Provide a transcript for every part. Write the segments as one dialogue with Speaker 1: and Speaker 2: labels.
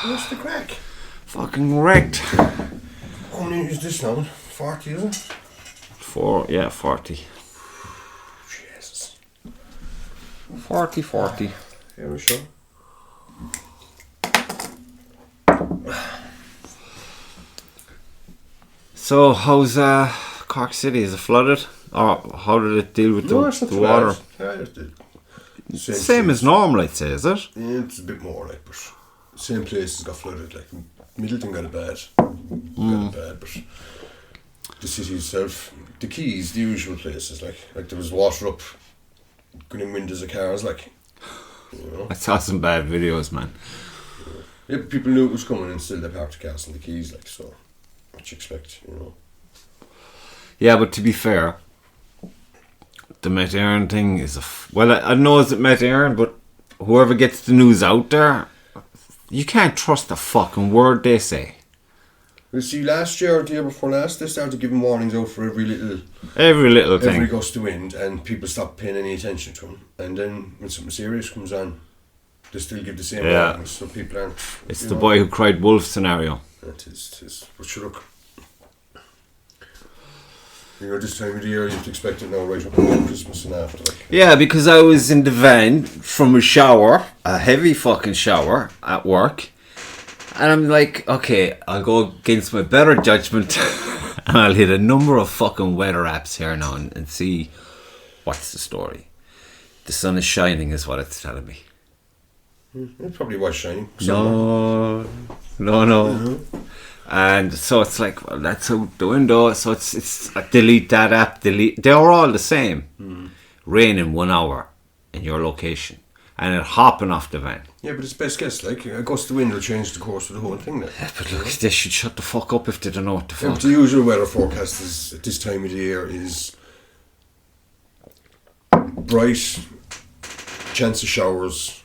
Speaker 1: What's the crack?
Speaker 2: Fucking wrecked.
Speaker 1: How many is this now? 40, is it?
Speaker 2: 40.
Speaker 1: Jesus.
Speaker 2: 40.
Speaker 1: Here we show.
Speaker 2: So, how's Cork City? Is it flooded? Or how did it deal with the water?
Speaker 1: Yeah,
Speaker 2: Same as normal, I'd say, is it?
Speaker 1: Yeah, it's a bit more like, but same places got flooded. Like Middleton got it bad, but the city itself, the Keys, the usual places, like there was water up, going in windows of cars, like, you know.
Speaker 2: I saw some bad videos, man.
Speaker 1: Yeah, but people knew it was coming and still they parked the cars in the Keys, like, so what you expect, you know.
Speaker 2: Yeah, but to be fair, the Met Éireann thing is I know it's at Met Éireann, but whoever gets the news out there, you can't trust a fucking word they say.
Speaker 1: You see, last year or the year before last, they started giving warnings out for every little thing, every gust of wind, and people stopped paying any attention to them. And then when something serious comes on, they still give the same warnings, so people aren't.
Speaker 2: It's the boy who cried wolf scenario.
Speaker 1: It is. But sure, look. You know, this time of the year, you'd expect it now right up until Christmas and after. Like.
Speaker 2: Yeah, because I was in the van from a shower, a heavy fucking shower at work, and I'm like, okay, I'll go against my better judgment and I'll hit a number of fucking weather apps here now and see what's the story. The sun is shining is what it's telling me.
Speaker 1: It probably was shining.
Speaker 2: No.
Speaker 1: Mm-hmm.
Speaker 2: And so it's like, well, that's out the window. So it's delete that app, they're all the same. Rain in 1 hour in your location. And it hopping off the van.
Speaker 1: Yeah, but it's best guess, like, a gust of wind will change the course of the whole thing then.
Speaker 2: Yeah, but look, they should shut the fuck up if they don't know what the fuck.
Speaker 1: But the usual weather forecast is, at this time of the year, is bright, chance of showers,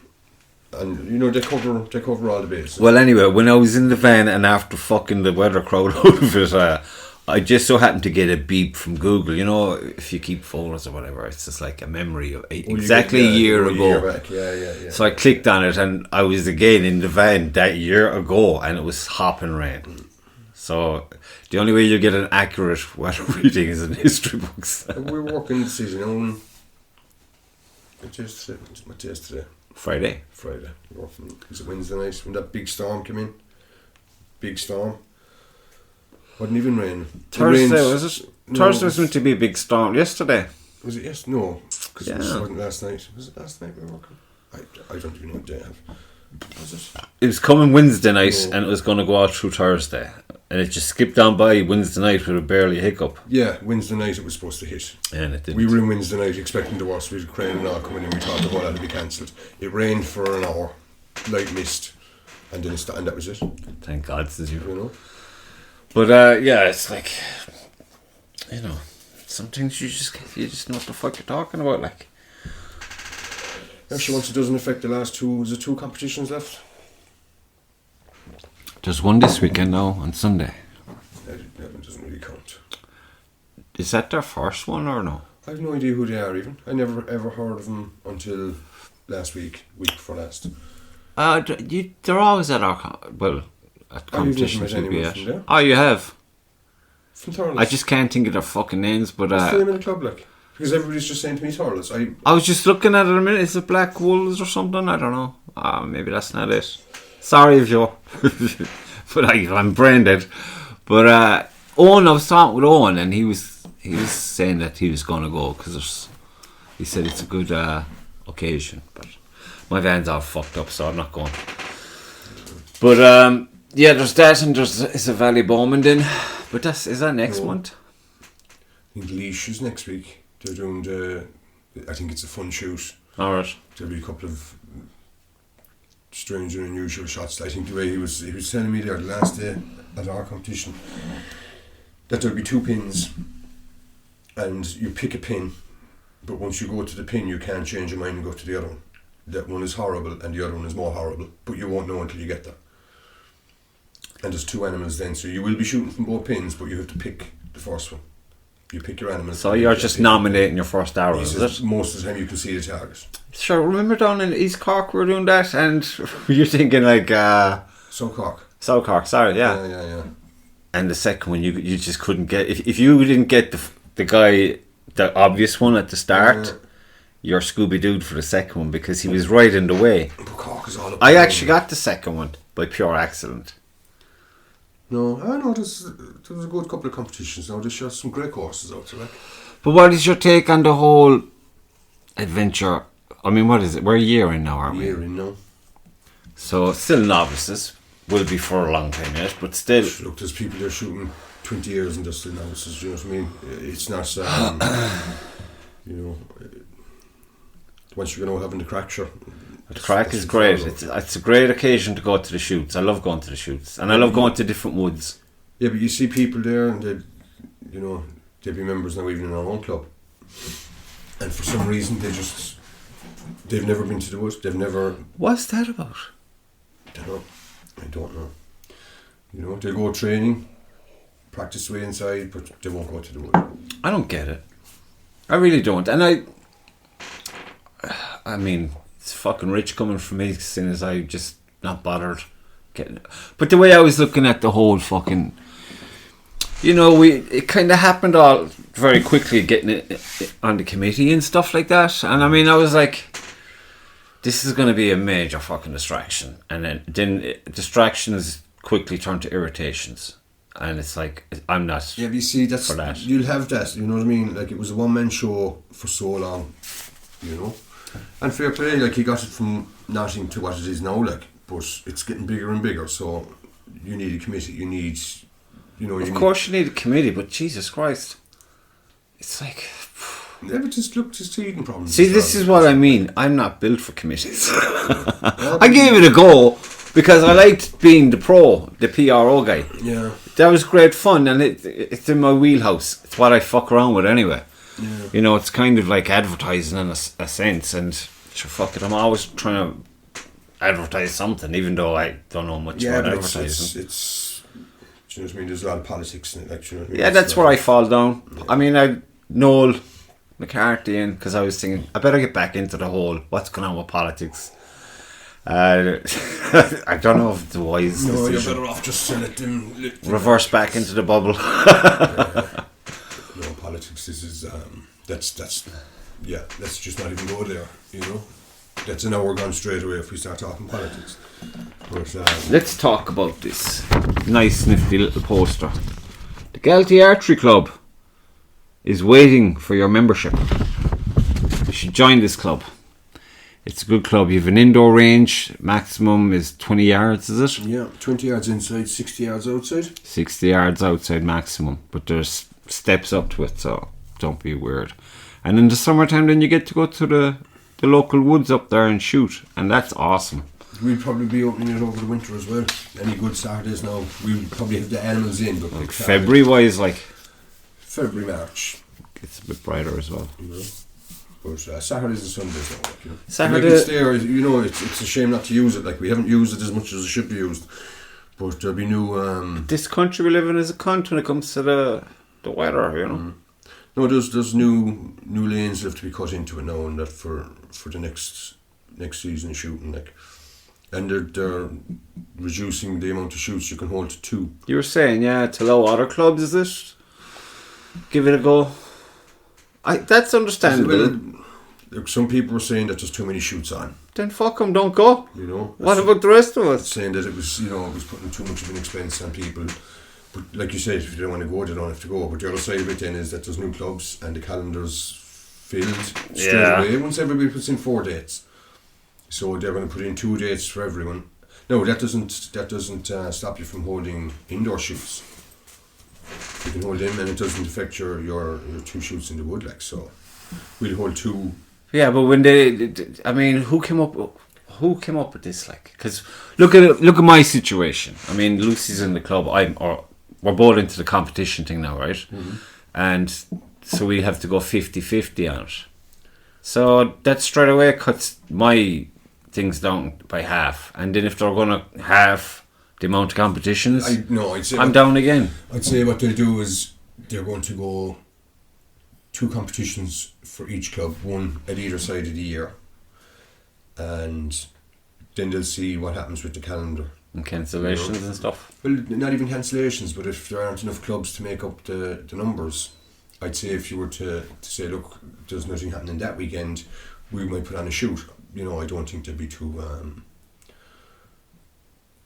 Speaker 1: and you know they cover all the bases.
Speaker 2: Well, anyway, when I was in the van and after fucking the weather crowd out of it, I just so happened to get a beep from Google. You know, if you keep photos or whatever, it's just like a memory of exactly a year ago.
Speaker 1: Year back. Yeah.
Speaker 2: So I clicked on it and I was again in the van that year ago, and it was hopping rain. So the only way you get an accurate weather reading is in history books.
Speaker 1: We're working the season on. What day is today?
Speaker 2: Friday.
Speaker 1: Was it Wednesday night when that big storm came in? Big storm. Wasn't even rain.
Speaker 2: Thursday, was it? No, Thursday was meant to be a big storm. Yesterday.
Speaker 1: Was it? Yes. No. Because it wasn't last night. Was it last night we were working? I don't even know what day I have. Was it?
Speaker 2: It was coming Wednesday night and it was going to go out through Thursday. And it just skipped on by Wednesday night with a barely hiccup.
Speaker 1: Yeah, Wednesday night it was supposed to hit.
Speaker 2: And it didn't.
Speaker 1: We were in Wednesday night expecting the worst. We had a crane and all coming in. We thought the whole had to be cancelled. It rained for an hour, light mist, and then and that was it.
Speaker 2: Thank God, says you.
Speaker 1: You know.
Speaker 2: But yeah, it's like, you know, some things you just know what the fuck you're talking about, like.
Speaker 1: Actually, once it doesn't affect the last two, is there 2 competitions left?
Speaker 2: There's one this weekend now on Sunday.
Speaker 1: That doesn't really count.
Speaker 2: Is that their first one or no?
Speaker 1: I have no idea who they are even. I never ever heard of them until week before last.
Speaker 2: They're always at our at competitions. Oh, you have?
Speaker 1: From Thurles.
Speaker 2: I just can't think of their fucking names, but
Speaker 1: what's the name of the club like? Because everybody's just saying to me Thurles.
Speaker 2: I was just looking at it a minute. Is it Black Wolves or something? I don't know. Maybe that's not it. Sorry if you're but I'm brain dead. But I was talking with Owen, and he was saying that he was going to go because he said it's a good occasion. But my van's all fucked up, so I'm not going. But yeah, there's that, and it's a Valley Bowman then. But is that next month?
Speaker 1: I think Laois is next week. They're doing I think it's a fun shoot.
Speaker 2: Alright.
Speaker 1: There'll be a couple of strange and unusual shots. I think the way he was telling me there the last day at our competition that there'll be 2 pins and you pick a pin, but once you go to the pin you can't change your mind and go to the other one. That one is horrible and the other one is more horrible, but you won't know until you get there. And there's 2 animals then, so you will be shooting from both pins, but you have to pick the first one. You pick your animal.
Speaker 2: So you're just nominating your first arrow, is it?
Speaker 1: Most of the time you can see the target.
Speaker 2: Sure, remember down in East Cork we were doing that, and you're thinking like...
Speaker 1: South Cork.
Speaker 2: South Cork, sorry, yeah.
Speaker 1: Yeah.
Speaker 2: And the second one, you just couldn't get... If you didn't get the guy, the obvious one at the start, you're Scooby-Dooed for the second one because he was right in the way.
Speaker 1: But Cork is all up.
Speaker 2: I actually got the second one by pure accident.
Speaker 1: No, I know there was a good couple of competitions now. There's some great courses out there. Like.
Speaker 2: But what is your take on the whole adventure? I mean, what is it? We're a year in now, aren't we?
Speaker 1: A year in now.
Speaker 2: So, still novices. Will be for a long time yet, but still...
Speaker 1: Look, there's people there shooting 20 years and they're still novices, you know what I mean? It's not, you know... Once you're going to having the crack, sure.
Speaker 2: The crack is great. It's a great occasion to go to the shoots. I love going to the shoots. And I love going to different woods.
Speaker 1: Yeah, but you see people there and they'd be members now even in our own club. And for some reason they've never been to the woods. They've never...
Speaker 2: What's that about?
Speaker 1: I don't know. You know, they'll go training, practice way inside, but they won't go to the wood.
Speaker 2: I don't get it. I really don't. And I mean, it's fucking rich coming from me, seeing as I just not bothered getting it. But the way I was looking at the whole fucking, you know, it kind of happened all very quickly, getting it on the committee and stuff like that. And I mean, I was like, this is going to be a major fucking distraction. And then distractions quickly turn to irritations. And it's like, I'm not.
Speaker 1: Yeah, but you see,
Speaker 2: for that.
Speaker 1: You'll have that, you know what I mean? Like, it was a one-man show for so long, you know? And fair play, like, he got it from nothing to what it is now, like, but it's getting bigger and bigger, so you need a committee, you need, you know...
Speaker 2: Of course you need a committee, but Jesus Christ. It's like...
Speaker 1: Yeah, but just look, just teething problems.
Speaker 2: See, this is what I mean. I'm not built for committees. I gave it a go because I liked being the PRO guy.
Speaker 1: Yeah.
Speaker 2: That was great fun, and it's in my wheelhouse. It's what I fuck around with anyway.
Speaker 1: Yeah.
Speaker 2: You know, it's kind of like advertising in a sense, and sure, fuck it, I'm always trying to advertise something, even though I don't know much about advertising.
Speaker 1: It's do you know what I mean? There's a lot of politics in it, like, do you know what I mean?
Speaker 2: Yeah, that's where I fall down. Yeah. I mean, I Noel McCarthy in because I was thinking I better get back into the whole what's going on with politics. I don't know if it's a wise decision.
Speaker 1: You're better off just to let them
Speaker 2: reverse back into the bubble.
Speaker 1: No, politics is that's let's just not even go there, you know. That's an hour gone straight away if we start talking politics. But,
Speaker 2: let's talk about this nice nifty little poster. The Galtee Archery Club is waiting for your membership. You should join this club. It's a good club. You have an indoor range. Maximum is 20 yards, is it?
Speaker 1: Yeah, 20 yards inside, 60 yards outside.
Speaker 2: 60 yards outside maximum. But there's steps up to it, so don't be weird. And in the summertime, then you get to go to the local woods up there and shoot. And that's awesome.
Speaker 1: We'll probably be opening it over the winter as well. Any good Saturdays now. We'll probably have the animals in. But
Speaker 2: like February-wise, like...
Speaker 1: February, March.
Speaker 2: It's a bit brighter as well.
Speaker 1: You know? But Saturdays and Sundays now, like, you know.
Speaker 2: Saturday,
Speaker 1: like, it's there, you know, it's a shame not to use it. Like, we haven't used it as much as it should be used. But there'll be new...
Speaker 2: this country we live in is a cunt when it comes to the weather, you know. Mm.
Speaker 1: No, there's new lanes that have to be cut into it now, and that for the next season shooting, like, and they're reducing the amount of shoots you can hold to 2.
Speaker 2: You were saying, yeah, to allow other clubs, is it? Give it a go. That's understandable.
Speaker 1: Well, some people were saying that there's too many shoots on.
Speaker 2: Then fuck them, don't go.
Speaker 1: You know.
Speaker 2: What about the rest of us?
Speaker 1: Saying that it was putting too much of an expense on people. But like you said, if they don't want to go, they don't have to go. But the other side of it then is that there's new clubs and the calendar's filled straight away once everybody puts in 4 dates. So they're going to put in 2 dates for everyone. No, that doesn't stop you from holding indoor shoots. You can hold them, and it doesn't affect your 2 shoots in the wood, like, so. We'll hold 2. Yeah,
Speaker 2: but when I mean, who came up with this, like? Because look at my situation. I mean, Lucy's in the club. We're both into the competition thing now, right? Mm-hmm. And so we have to go 50-50 on it. So that straight away cuts my things down by half. And then if they're going to half the amount of competitions, I'm down again.
Speaker 1: I'd say what they'll do is they're going to go 2 competitions for each club, 1 at either side of the year, and then they'll see what happens with the calendar
Speaker 2: And cancellations and stuff.
Speaker 1: Well, not even cancellations, but if there aren't enough clubs to make up the numbers, I'd say if you were to say, look, there's nothing happening that weekend, we might put on a shoot. You know, I don't think there'd be too...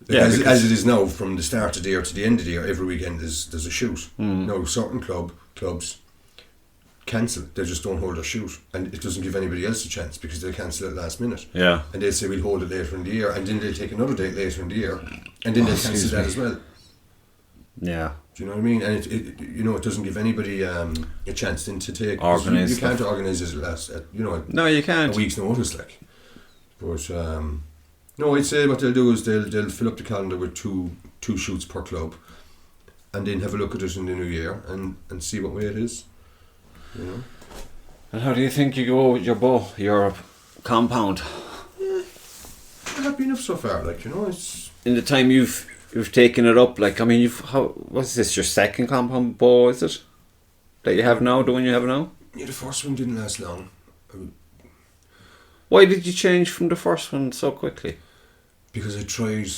Speaker 1: as it is now, from the start of the year to the end of the year, every weekend there's a shoot. Now, certain clubs cancel, they just don't hold a shoot, and it doesn't give anybody else a chance because they'll cancel it last minute.
Speaker 2: Yeah.
Speaker 1: And they'll say we'll hold it later in the year, and then they'll take another date later in the year, and then they'll cancel that as well.
Speaker 2: Yeah.
Speaker 1: Do you know what I mean? And it doesn't give anybody a chance then to take...
Speaker 2: Organise
Speaker 1: you can't organise it
Speaker 2: no, you can't.
Speaker 1: A week's notice, like. But no, I'd say what they'll do is they'll fill up the calendar with two shoots per club, and then have a look at it in the new year and see what way it is. You know.
Speaker 2: And how do you think you go with your bow, your compound?
Speaker 1: Yeah, I'm happy enough so far. Like, you know, it's
Speaker 2: in the time you've taken it up. Like, I mean, what's this? Your second compound bow, is it? That you have now? The one you have now?
Speaker 1: Yeah, the first one didn't last long.
Speaker 2: Why did you change from the first one so quickly?
Speaker 1: Because I tried.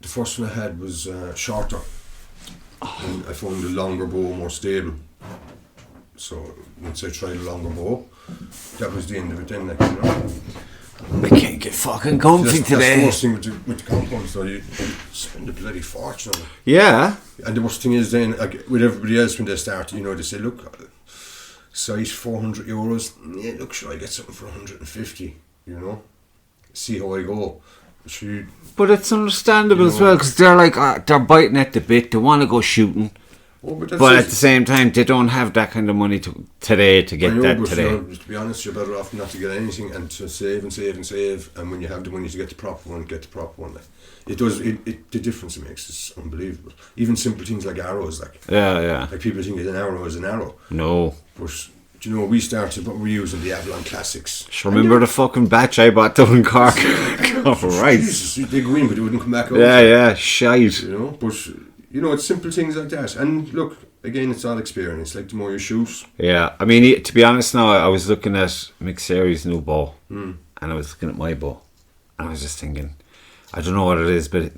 Speaker 1: The first one I had was shorter. And I found a longer bow more stable. So once I tried a longer bow, that was the end of it then, like, you know.
Speaker 2: I can't get fucking comfy today.
Speaker 1: That's the worst thing with the compounds, though. You spend a bloody fortune on it.
Speaker 2: Yeah.
Speaker 1: And the worst thing is then, like, with everybody else when they start, you know, they say, look, size €400. Yeah, look, sure, I get something for 150, you know. See how I go.
Speaker 2: But it's understandable as well, because they're like, they're biting at the bit, they want to go shooting.
Speaker 1: Oh, but
Speaker 2: at the same time, they don't have that kind of money today to get that today.
Speaker 1: To be honest, you're better off not to get anything and to save and save and save. And when you have the money to get the proper one, get the proper one. Like, it does. The difference it makes is unbelievable. Even simple things like arrows, like like people think an arrow is an arrow.
Speaker 2: No.
Speaker 1: But you know, we started what we're using the Avalon Classics.
Speaker 2: Remember the fucking batch I bought down in Cork? Right.
Speaker 1: Jesus, they go in, but they wouldn't come back out.
Speaker 2: Yeah, shite.
Speaker 1: You know, but. You know, it's simple things like that. And look, again, it's all experience. Like, the more you shoot.
Speaker 2: Yeah, I mean, to be honest now, I was looking at McSary's new bow. And I was looking at my bow. And I was just thinking, I don't know what it is, but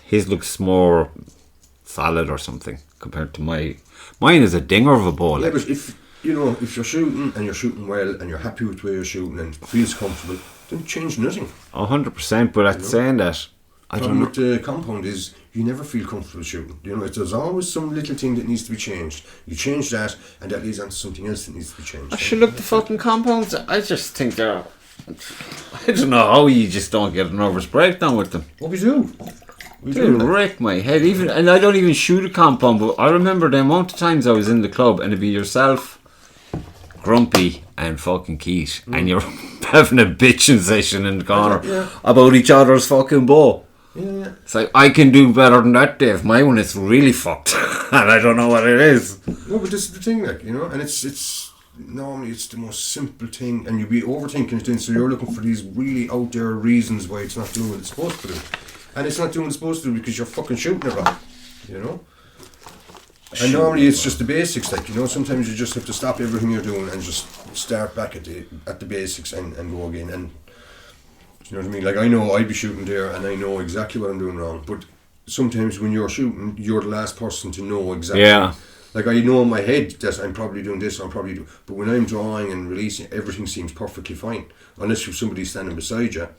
Speaker 2: his looks more solid or something compared to mine is a dinger of a bow.
Speaker 1: Yeah, but if you're shooting and you're shooting well and you're happy with the way you're shooting and it feels comfortable, then change nothing.
Speaker 2: 100%, but at saying that, I don't know.
Speaker 1: With the compound is you never feel comfortable shooting. You know, there's always some little thing that needs to be changed. You change that, and that leads on to something else that needs to be changed.
Speaker 2: I should look the fucking compounds. I just think they're. I don't know how you just don't get a nervous breakdown with them.
Speaker 1: What we do?
Speaker 2: They wreck my head. And I don't even shoot a compound, but I remember the amount of times I was in the club and it'd be yourself, Grumpy, and fucking Keith, and you're having a bitching session in the corner about each other's fucking bow.
Speaker 1: Yeah.
Speaker 2: It's like, I can do better than that, Dave. My one is really fucked. And I don't know what it is.
Speaker 1: No, but this is the thing, like, you know, and it's normally it's the most simple thing, and you'll be overthinking it then, so you're looking for these really out there reasons why it's not doing what it's supposed to do. And it's not doing what it's supposed to do because you're fucking shooting it wrong, you know? And normally it's just the basics, like, you know, sometimes you just have to stop everything you're doing and just start back at the basics and go again. And you know what I mean? Like, I know I'd be shooting there and I know exactly what I'm doing wrong, but sometimes when you're shooting, you're the last person to know exactly.
Speaker 2: Yeah.
Speaker 1: Like, I know in my head that I'm probably doing this, but when I'm drawing and releasing, everything seems perfectly fine. Unless you've somebody standing beside you,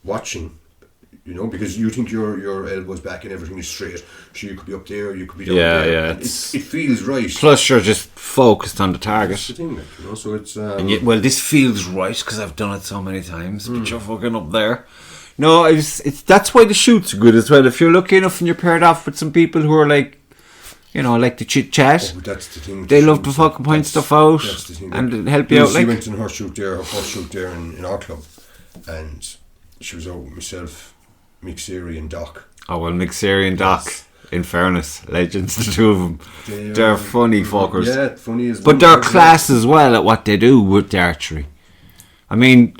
Speaker 1: watching, you know, because you think your elbow's back and everything is straight. So you could be up there, you could be down there.
Speaker 2: Yeah,
Speaker 1: it feels right.
Speaker 2: Plus, you're just focused on the target.
Speaker 1: That's the thing, like, you know, so it's...
Speaker 2: and yet, well, this feels right because I've done it so many times, but you're fucking up there. No, that's why the shoots are good as well. If you're lucky enough and you're paired off with some people who are like, you know, like to chit-chat.
Speaker 1: Oh, that's the thing.
Speaker 2: They love to fucking point stuff out and help you out.
Speaker 1: She went in her first shoot there in our club, and she was out with myself, McSary and Doc.
Speaker 2: Oh, well, McSary and Doc, in fairness, legends, the two of them. They're funny fuckers.
Speaker 1: Yeah, funny as
Speaker 2: but they're class as well at what they do with the archery. I mean,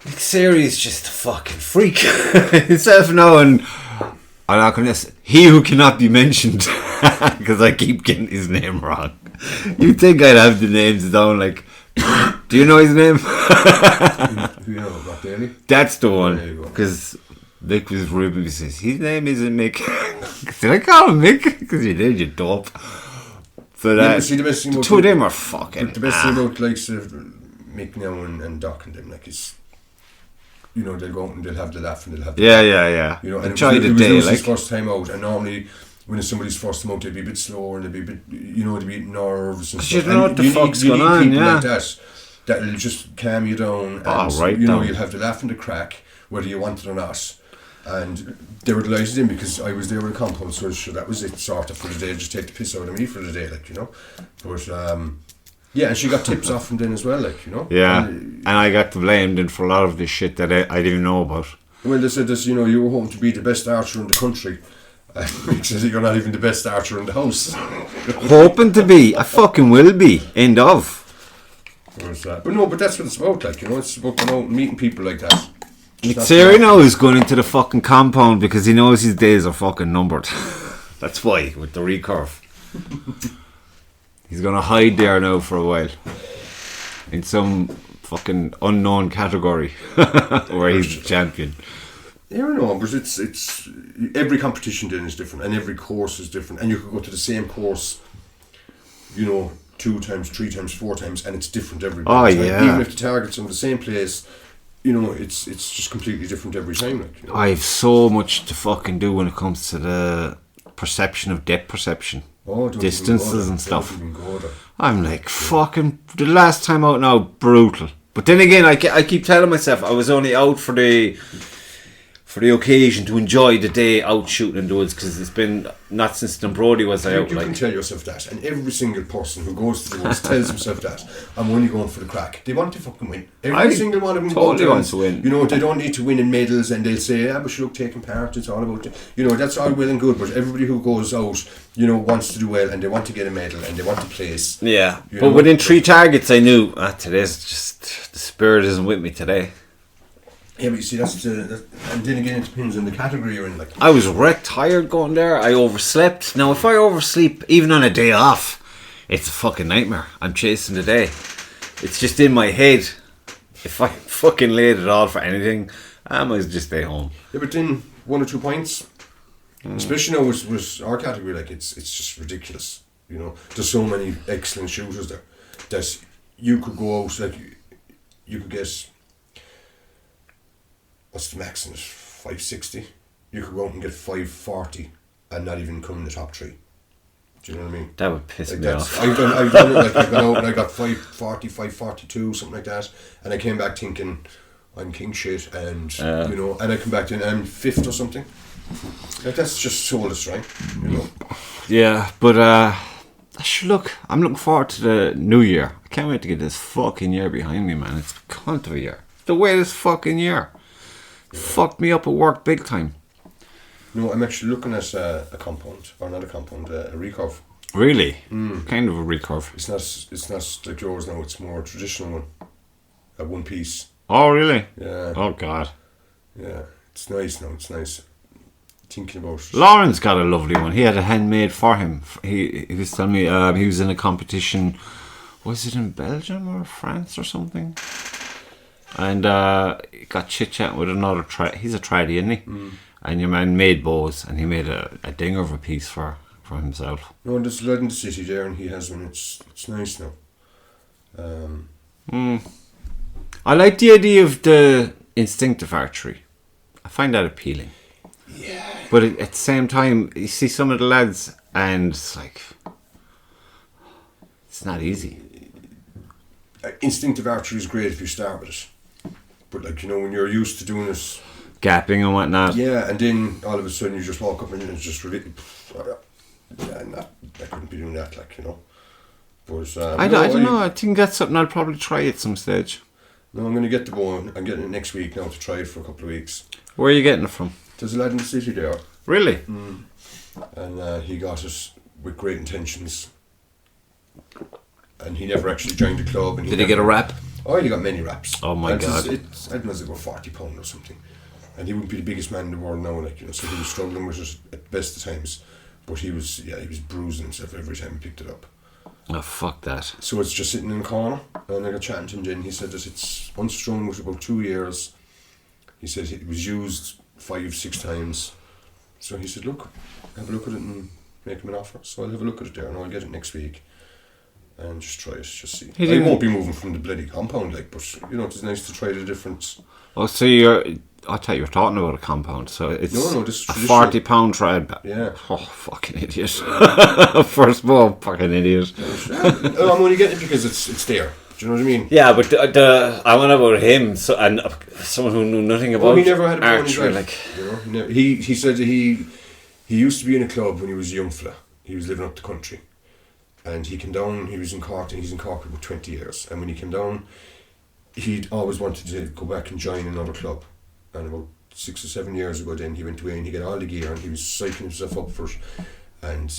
Speaker 2: McSary is just a fucking freak himself now, and I'm not going to... He who cannot be mentioned, because I keep getting his name wrong. You'd think I'd have the names down, like... Do you know his name?
Speaker 1: Who you know, Matt Daly?
Speaker 2: That's the one.
Speaker 1: There you go.
Speaker 2: Because Mick was ribbing. He says, his name isn't Mick. Did I call him Mick? Because you did, you dope. So that,
Speaker 1: see, the best thing
Speaker 2: the
Speaker 1: about
Speaker 2: two of them are fucking...
Speaker 1: The best thing about, like, sort of Mick now and Doc and them, like, is, you know, they'll go out and they'll have the laugh and they'll have the
Speaker 2: Yeah.
Speaker 1: You know, and
Speaker 2: enjoy the day,
Speaker 1: it was
Speaker 2: like...
Speaker 1: his first time out, and normally when it's somebody's first time out, they'd be a bit slower and they'd be a bit, you know, they'd be nervous and stuff.
Speaker 2: You don't know what the fuck's going on,
Speaker 1: people
Speaker 2: yeah.
Speaker 1: like that that'll just calm you down, and
Speaker 2: right
Speaker 1: you know,
Speaker 2: down.
Speaker 1: you'll have the laugh and the crack, whether you want it or not. And they were delighted in because I was there with the compound, so sure, that was it, sort of, for the day. Just take the piss out of me for the day, like, you know. But yeah, and she got tips off from then as well, like, you know.
Speaker 2: Yeah, and I got blamed then for a lot of this shit that I didn't even know about.
Speaker 1: Well, they said this, you know, you were hoping to be the best archer in the country. He said you're not even the best archer in the house.
Speaker 2: Hoping to be, I fucking will be. End of.
Speaker 1: But no, but that's what it's about, like, you know, it's about going out and meeting people like that.
Speaker 2: Terry now is going into the fucking compound because he knows his days are fucking numbered. That's why, with the recurve. He's going to hide there now for a while. In some fucking unknown category where he's the champion.
Speaker 1: Yeah, I know, but it's every competition then is different and every course is different, and you could go to the same course, you know, 2 times, 3 times, 4 times, and it's different every time.
Speaker 2: Yeah.
Speaker 1: Even if the target's on the same place, you know, it's just completely different every time. Like, you know?
Speaker 2: I have so much to fucking do when it comes to the perception of depth perception. Distances and stuff. I'm like, fucking, the last time out now, brutal. But then again, I keep telling myself I was only out for the occasion to enjoy the day out shooting in the woods, because it's been not since Dunbrody was I out.
Speaker 1: You can tell yourself that, and every single person who goes to the woods tells himself that. I'm only going for the crack. They want to fucking win. Every single one of them
Speaker 2: totally wants to win.
Speaker 1: You know, they don't need to win in medals, and they'll say, "Yeah, but look, taking part, it's all about it." You know, that's all well and good, but everybody who goes out, you know, wants to do well, and they want to get a medal, and they want to place.
Speaker 2: Yeah,
Speaker 1: but
Speaker 2: know? Within 3 targets, I knew today's just the spirit isn't with me today.
Speaker 1: Yeah, but you see, that's and then again, it depends on the category you're in. Like,
Speaker 2: I was wrecked, tired going there. I overslept. Now, if I oversleep, even on a day off, it's a fucking nightmare. I'm chasing the day. It's just in my head. If I fucking laid it all for anything, I might just stay home.
Speaker 1: Yeah, but then 1 or 2 points, especially now with our category, like it's just ridiculous. You know, there's so many excellent shooters there that you could go out, like you could get. What's the maximum? 560. You could go out and get 540 and not even come in the top 3. Do you know what I mean?
Speaker 2: That would piss
Speaker 1: like
Speaker 2: me off.
Speaker 1: I've done it, like I've gone out and I got 540, 542, something like that, and I came back thinking I'm king shit, and you know, and I come back and I'm 5th or something. Like, that's just soulless, right? You know.
Speaker 2: Yeah, but look, I'm looking forward to the new year. I can't wait to get this fucking year behind me, man. It's a cunt of a year. It's the weirdest fucking year. Fucked me up at work big time.
Speaker 1: No, I'm actually looking at a compound, or not a compound, a recurve.
Speaker 2: Really? Kind of a recurve.
Speaker 1: It's not like yours now. It's more a traditional one, a 1 piece.
Speaker 2: Oh, really?
Speaker 1: Yeah.
Speaker 2: Oh, God.
Speaker 1: Yeah, it's nice now. It's nice. Thinking about it.
Speaker 2: Lauren's got a lovely one. He had it handmade for him. He was telling me he was in a competition. Was it in Belgium or France or something? And he got chit-chatting with another he's a tradie, isn't he? And your man made bows, and he made a dinger of a piece for himself.
Speaker 1: No, there's a lot in the city there, and he has one. It's nice now.
Speaker 2: I like the idea of the instinctive archery. I find that appealing.
Speaker 1: Yeah.
Speaker 2: But at the same time, you see some of the lads, and it's like, it's not easy.
Speaker 1: Instinctive archery is great if you start with it. But, like, you know, when you're used to doing it,
Speaker 2: Gapping and whatnot.
Speaker 1: yeah, and then all of a sudden you just walk up and it's just really, I couldn't be doing that, like, you know. But
Speaker 2: I don't know. I think that's something I'll probably try at some stage.
Speaker 1: No, I'm going to get the bow. I'm getting it next week now to try it for a couple of weeks.
Speaker 2: Where are you getting it from?
Speaker 1: There's a lad in the city there.
Speaker 2: Really?
Speaker 1: And he got it with great intentions. And he never actually joined the club. And
Speaker 2: Did he get a rap?
Speaker 1: Oh, he got many raps.
Speaker 2: Oh my God.
Speaker 1: I don't know, it's about £40 or something. And he wouldn't be the biggest man in the world now, like, you know, so he was struggling with it at the best of times. But he was bruising himself every time he picked it up.
Speaker 2: Oh, fuck that.
Speaker 1: So it's just sitting in the corner, and I got chatting to him then. He said that it's unstrung with about 2 years. He said it was used 5-6 times. So he said, look, have a look at it and make him an offer. So I'll have a look at it there, and I'll get it next week. And just try it, just see. I won't be moving from the bloody compound, like, but, you know, it's nice to try the difference.
Speaker 2: Oh, so I thought you were talking about a compound, so it's
Speaker 1: no, this is
Speaker 2: a 40-pound tread.
Speaker 1: Yeah.
Speaker 2: Oh, fucking idiot. First of all, fucking idiot.
Speaker 1: I'm only getting it because it's there. Do you know what I mean?
Speaker 2: Yeah, but I went about him, and someone who knew nothing about
Speaker 1: he never had a
Speaker 2: archery.
Speaker 1: like, you know, he said that he used to be in a club when he was a young fella. He was living up the country. And he came down, he was in Cork, and he's in Cork for about 20 years. And when he came down, he'd always wanted to go back and join another club. And about 6 or 7 years ago then, he went away and he got all the gear and he was psyching himself up for it. And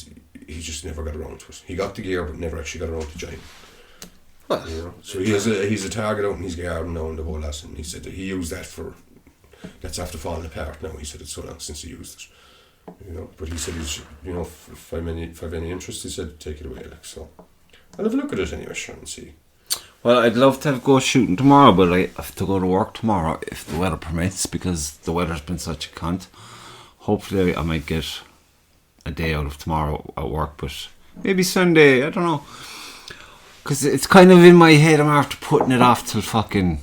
Speaker 1: he just never got around to it. He got the gear but never actually got around to join.
Speaker 2: Well,
Speaker 1: you know? So he's a target out in his garden now and the whole lot. And he said that he used that that's after falling apart now. He said it's so long since he used it. You know, but he said he's, you know, if I have any interest, he said take it away, like, so I'll have a look at it anyway, sure, and see.
Speaker 2: Well, I'd love to go shooting tomorrow, but I have to go to work tomorrow if the weather permits, because the weather's been such a cunt. Hopefully I might get a day out of tomorrow at work, but maybe Sunday, I don't know, because it's kind of in my head. I'm after putting it off till fucking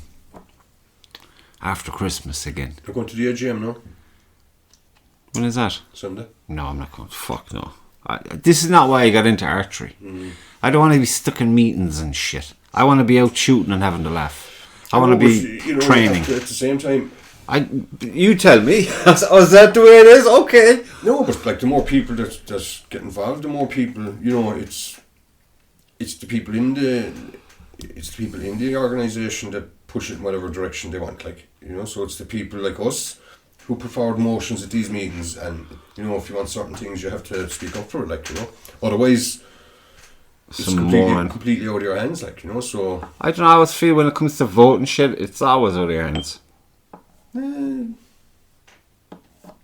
Speaker 2: after Christmas again.
Speaker 1: You're going to the AGM now?
Speaker 2: When is that?
Speaker 1: Sunday.
Speaker 2: No, I'm not going. Fuck no. This is not why I got into archery. I don't want to be stuck in meetings and shit. I want to be out shooting and having to laugh. I want to be training.
Speaker 1: At the same time,
Speaker 2: you tell me. Is that the way it is? Okay.
Speaker 1: No, but like the more people that get involved, the more people, you know, it's the people in the organisation that push it in whatever direction they want. Like, you know, so it's the people like us who put forward motions at these meetings, and, you know, if you want certain things, you have to speak up for it, like, you know. Otherwise, it's completely out of your hands, like, you know, so...
Speaker 2: I don't know, I always feel when it comes to voting shit, it's always out of your hands.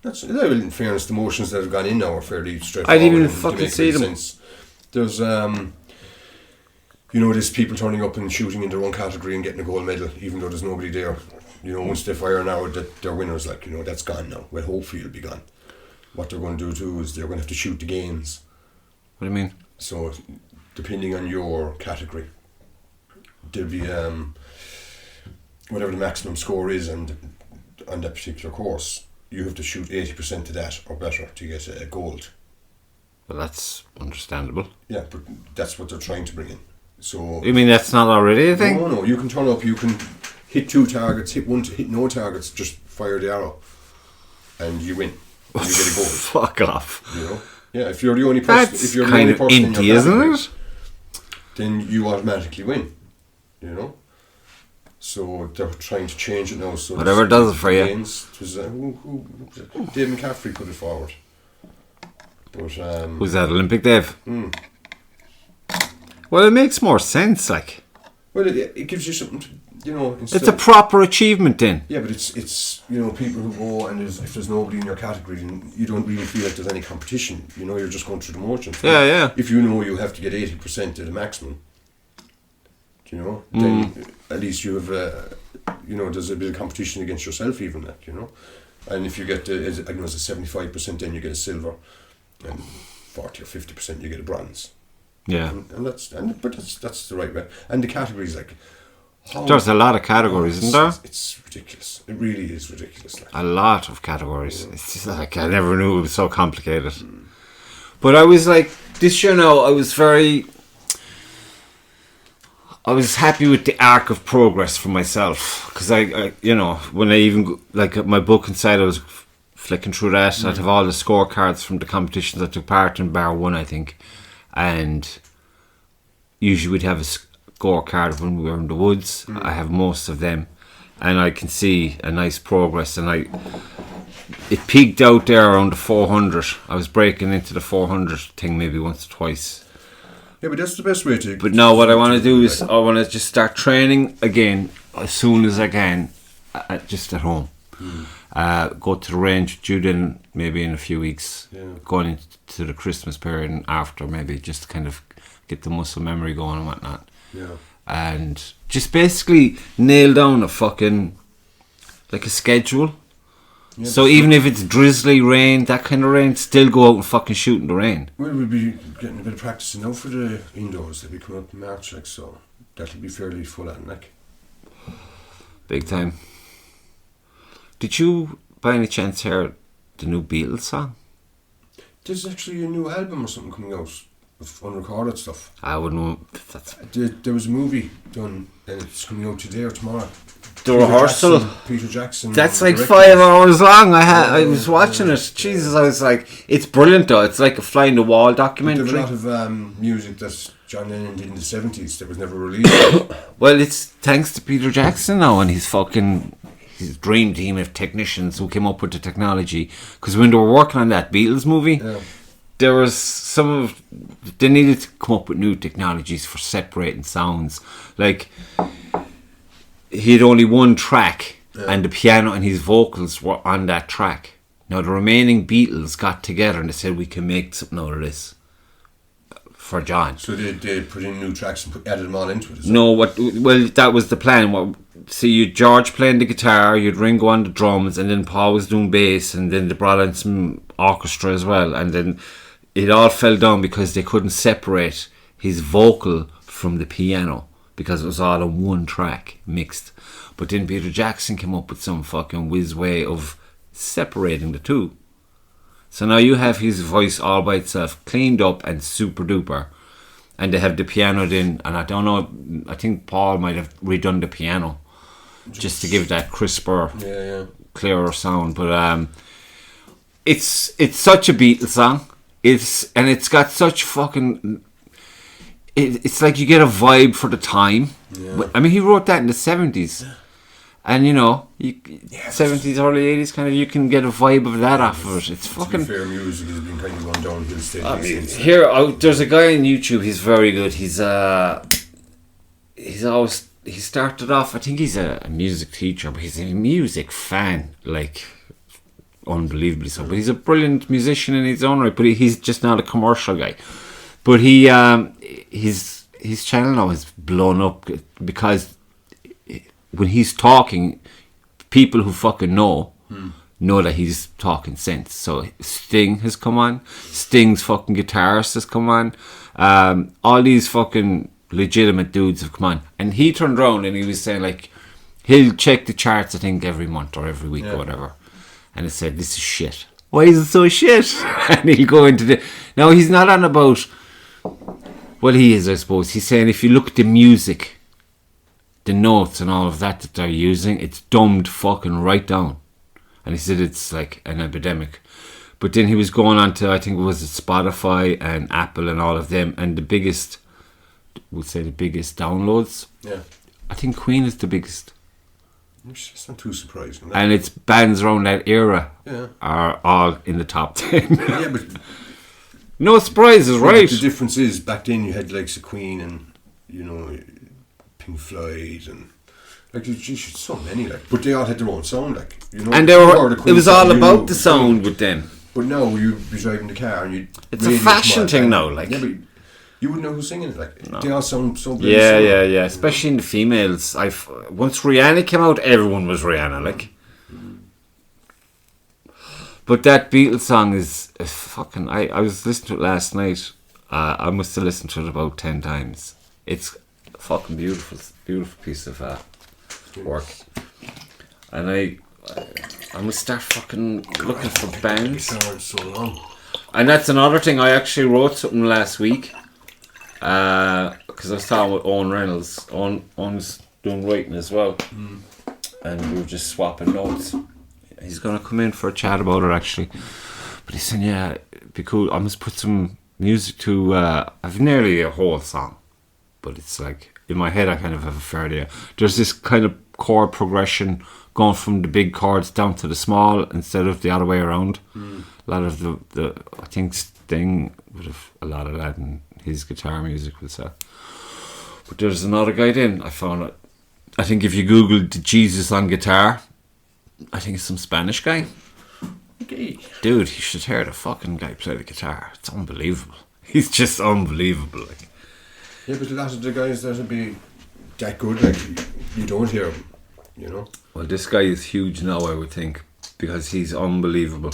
Speaker 1: That's, in fairness, the motions that have gone in now are fairly straightforward.
Speaker 2: I didn't even fucking see them.
Speaker 1: Sense. There's, you know, there's people turning up and shooting in their own category and getting a gold medal, even though there's nobody there. You know, once they fire now, that they're winners, like, you know, that's gone now. Well, hopefully it'll be gone. What they're going to do too is they're going to have to shoot the gains.
Speaker 2: What do you mean?
Speaker 1: So, depending on your category, there'll be whatever the maximum score is, and on that particular course, you have to shoot 80% of that or better to get a gold.
Speaker 2: Well, that's understandable.
Speaker 1: Yeah, but that's what they're trying to bring in. So,
Speaker 2: you mean that's not already a thing?
Speaker 1: No, you can turn up, you can hit 2 targets, hit no targets, just fire the arrow, and you win. And you get a gold.
Speaker 2: Fuck off.
Speaker 1: You know? Yeah, if you're the only person,
Speaker 2: that's
Speaker 1: if you're
Speaker 2: kind
Speaker 1: the
Speaker 2: of
Speaker 1: only person
Speaker 2: empty,
Speaker 1: in your
Speaker 2: isn't
Speaker 1: category,
Speaker 2: it?
Speaker 1: then you automatically win. You know? So they're trying to change it now. So
Speaker 2: whatever does it for you.
Speaker 1: Gains, it was, Dave McCaffrey put it forward. But,
Speaker 2: who's that, Olympic Dave? Well, it makes more sense, like.
Speaker 1: Well, it gives you something to, you know...
Speaker 2: It's a proper achievement then.
Speaker 1: Yeah, but it's you know, people who go and if there's nobody in your category, then you don't really feel like there's any competition. You know, you're just going through the motions.
Speaker 2: Yeah.
Speaker 1: If you know you have to get 80% of the maximum, you know, then at least you have, you know, there's a bit of competition against yourself even, like, you know. And if you get, I know it's a 75%, then you get a silver, and 40 or 50% you get a bronze.
Speaker 2: Yeah.
Speaker 1: And that's the right way. And the categories, like...
Speaker 2: There's a lot of categories, isn't there?
Speaker 1: It's ridiculous. It really is ridiculous. Like.
Speaker 2: A lot of categories. Yeah. It's just like, I never knew it was so complicated. But I was like, this year now, I was happy with the arc of progress for myself. Because I, you know, when I even, like my book inside, I was flicking through that. I'd have all the scorecards from the competitions I took part in, bar one, I think. And usually we'd have a scorecard when we were in the woods. I have most of them, and I can see a nice progress. And it peaked out there around the 400. I was breaking into the 400 thing maybe once or twice.
Speaker 1: Yeah, but that's the best way to...
Speaker 2: But now what I want to do is I want to just start training again as soon as I can, just at home. Go to the range, due then maybe in a few weeks, going into the Christmas period and after, maybe just kind of get the muscle memory going and whatnot.
Speaker 1: Yeah.
Speaker 2: And just basically nail down a fucking, like a schedule.
Speaker 1: Yeah,
Speaker 2: so even if it's drizzly rain, that kind of rain, still go out and fucking shoot in the rain.
Speaker 1: Well, we'll be getting a bit of practice now for the indoors. They'll be coming up in March, like, so that'll be fairly full on, like.
Speaker 2: Big time. Did you, by any chance, hear the new Beatles song?
Speaker 1: There's actually a new album or something coming out of unrecorded stuff.
Speaker 2: I wouldn't know. That's
Speaker 1: There was a movie done, and it's coming out today or tomorrow.
Speaker 2: the rehearsal.
Speaker 1: Peter Jackson.
Speaker 2: That's like
Speaker 1: directed
Speaker 2: 5
Speaker 1: it.
Speaker 2: hours long. I was watching it. Jesus, I was like, it's brilliant though. It's like a fly in the wall
Speaker 1: There's
Speaker 2: documentary.
Speaker 1: a lot of music that John Lennon did in the 70s that was never released.
Speaker 2: Well, it's thanks to Peter Jackson now and his dream team of technicians who came up with the technology. Because when they were working on that Beatles movie,
Speaker 1: Yeah.
Speaker 2: there was they needed to come up with new technologies for separating sounds. Like, he had only one track, and the piano and his vocals were on that track. Now the remaining Beatles got together and they said, we can make something out of this for John.
Speaker 1: So they put in new tracks and added them all into it. Is
Speaker 2: No, well, that was the plan. See, you'd George playing the guitar, you'd Ringo on the drums, and then Paul was doing bass, and then they brought in some orchestra as well, and then it all fell down because they couldn't separate his vocal from the piano because it was all on one track mixed. But then Peter Jackson came up with some fucking whiz way of separating the two. So now you have his voice all by itself, cleaned up and super duper. And they have the piano in, and I don't know, I think Paul might have redone the piano just to give that crisper, clearer sound. But it's such a Beatles song. It's got such fucking... It's like you get a vibe for the time. Yeah. I mean, he wrote that in the 70s. And, 70s, early 80s, kind of, you can get a vibe of that off of it. It's fucking...
Speaker 1: fair, music has been kind of gone downhill still.
Speaker 2: I mean, there's a guy on YouTube, he's very good. He started off, I think he's a music teacher, but he's a music fan, like, unbelievably so. But he's a brilliant musician in his own right, but he's just not a commercial guy. But his channel now has blown up because when he's talking, people who fucking know that he's talking sense. So Sting has come on, Sting's fucking guitarist has come on, all these fucking legitimate dudes have come on, and he turned around and he was saying, like, he'll check the charts I think every month or every week or whatever, and it said, this is shit. Why is it so shit? And he'll go into now he's not on about, well, he is, I suppose. He's saying if you look at the music, the notes and all of that they're using, it's dumbed fucking right down. And he said it's like an epidemic. But then he was going on to, I think it was Spotify and Apple and all of them, and the biggest downloads. Yeah. I think Queen is the biggest.
Speaker 1: It's not too surprising.
Speaker 2: And it's bands around that era are all in the top 10.
Speaker 1: Yeah, but...
Speaker 2: No surprises, right?
Speaker 1: The difference is, back then you had like Queen and, Pink Floyd and... Like, there's so many, like... But they all had their own sound, like,
Speaker 2: And it was all about the sound with them.
Speaker 1: But now you'd be driving the car and
Speaker 2: it's a fashion thing now, like...
Speaker 1: Yeah, but you wouldn't know who's singing it, like... No. They all sound so good.
Speaker 2: Yeah. Especially in the females. Once Rihanna came out, everyone was Rihanna, like... But that Beatles song is fucking... I was listening to it last night. I must have listened to it about 10 times. It's a fucking beautiful piece of work. And I must start fucking looking for bands.
Speaker 1: So long.
Speaker 2: And that's another thing. I actually wrote something last week. Because I was talking with Owen Reynolds. Owen's doing writing as well. And we were just swapping notes. He's going to come in for a chat about it, actually. But he's saying, yeah, it'd be cool. I must put some music to... I've nearly a whole song. But it's like, in my head, I kind of have a fair idea. There's this kind of chord progression going from the big chords down to the small instead of the other way around. A lot of the I think Sting would have a lot of that in his guitar music would say. But there's another guy then, I found it. I think if you Googled Jesus on guitar... I think it's some Spanish guy. Okay. Dude, you should hear the fucking guy play the guitar. It's unbelievable. He's just unbelievable. Like.
Speaker 1: Yeah, but a lot of the guys that'll be that good, like, you don't hear them, you know?
Speaker 2: Well, this guy is huge now, I would think, because he's unbelievable.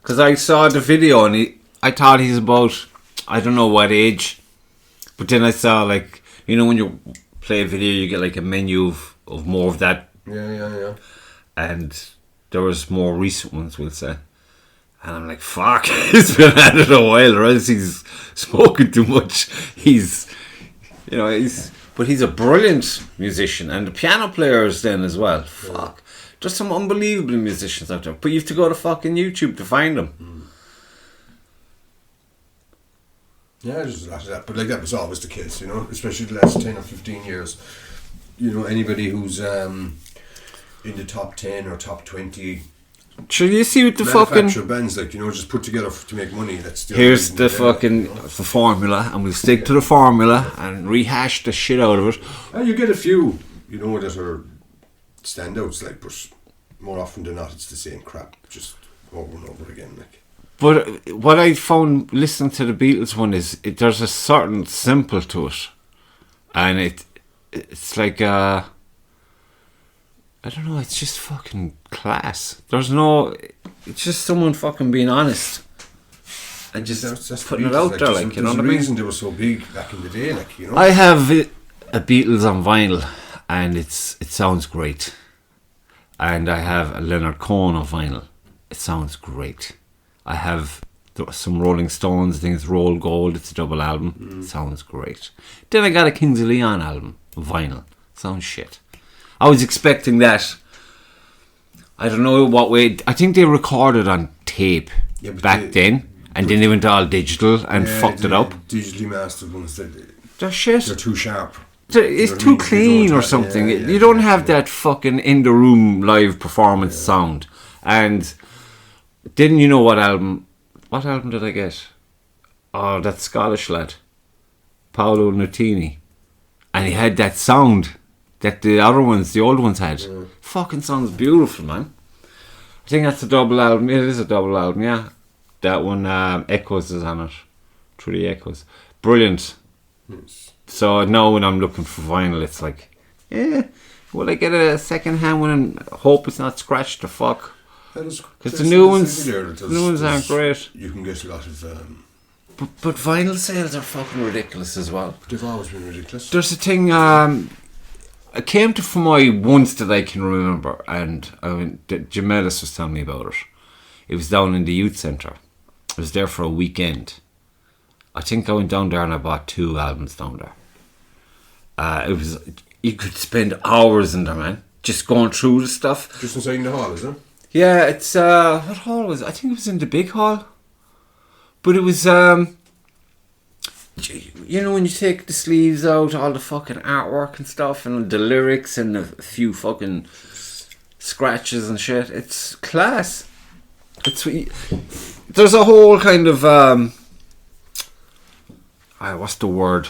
Speaker 2: Because I saw the video and I thought he's about, I don't know what age, but then I saw, like, you know when you play a video you get like a menu of more of that.
Speaker 1: Yeah.
Speaker 2: And there was more recent ones, we'll say. And I'm like, fuck, he's been at it a while, or else he's smoking too much. But he's a brilliant musician, and the piano players then as well. Fuck. There's some unbelievable musicians out there, but you have to go to fucking YouTube to find them.
Speaker 1: Yeah, there's a lot of that, but like that was always the case, you know, especially the last 10 or 15 years. You know, anybody who's in the top 10 or top 20.
Speaker 2: Should you see what the fucking
Speaker 1: bands, like, you know, just put together to make money. That's
Speaker 2: here's the fucking the formula, and we'll stick to the formula and rehash the shit out of it.
Speaker 1: And you get a few, you know, that are standouts, like, but more often than not, it's the same crap, just over and over again, like.
Speaker 2: But what I found listening to the Beatles one is there's a certain simple to it, and it's like I don't know, it's just fucking class. It's just someone fucking being honest and just that's putting it out like, there, like, you know what I mean?
Speaker 1: There's a reason they were so big back in the day, like, you know.
Speaker 2: I have a Beatles on vinyl, and it sounds great. And I have a Leonard Cohen on vinyl. It sounds great. I have some Rolling Stones, I think it's Roll Gold, it's a double album. It sounds great. Then I got a Kings of Leon album, vinyl. Sounds shit. I was expecting that. I don't know what way. I think they recorded on tape back then, and then they went all digital and fucked it up.
Speaker 1: Digitally mastered ones,
Speaker 2: they're shit.
Speaker 1: They're too sharp.
Speaker 2: It's too clean or something. You don't have that fucking in the room live performance sound. And didn't you know what album? What album did I get? Oh, that Scottish lad, Paolo Nutini, and he had that sound that the other ones, the old ones had. Fucking sounds beautiful, man. I think that's a double album. It is a double album, yeah. That one, Echoes is on it. Through the Echoes. Brilliant.
Speaker 1: Yes.
Speaker 2: So now when I'm looking for vinyl, it's like, will I get a second hand one and hope it's not scratched the fuck? Because the new ones aren't great.
Speaker 1: You can get a lot of...
Speaker 2: But vinyl sales are fucking ridiculous as well.
Speaker 1: They've always been ridiculous.
Speaker 2: There's a thing... I came to for my once that I can remember, and Jim Ellis was telling me about it. It was down in the youth centre. I was there for a weekend. I think I went down there and I bought 2 albums down there. You could spend hours in there, man, just going through the stuff.
Speaker 1: Just inside the hall, is it?
Speaker 2: Yeah, it's what hall was it? I think it was in the big hall. But it was you know, when you take the sleeves out, all the fucking artwork and stuff, and the lyrics and a few fucking scratches and shit, it's class. There's a whole kind of what's the word?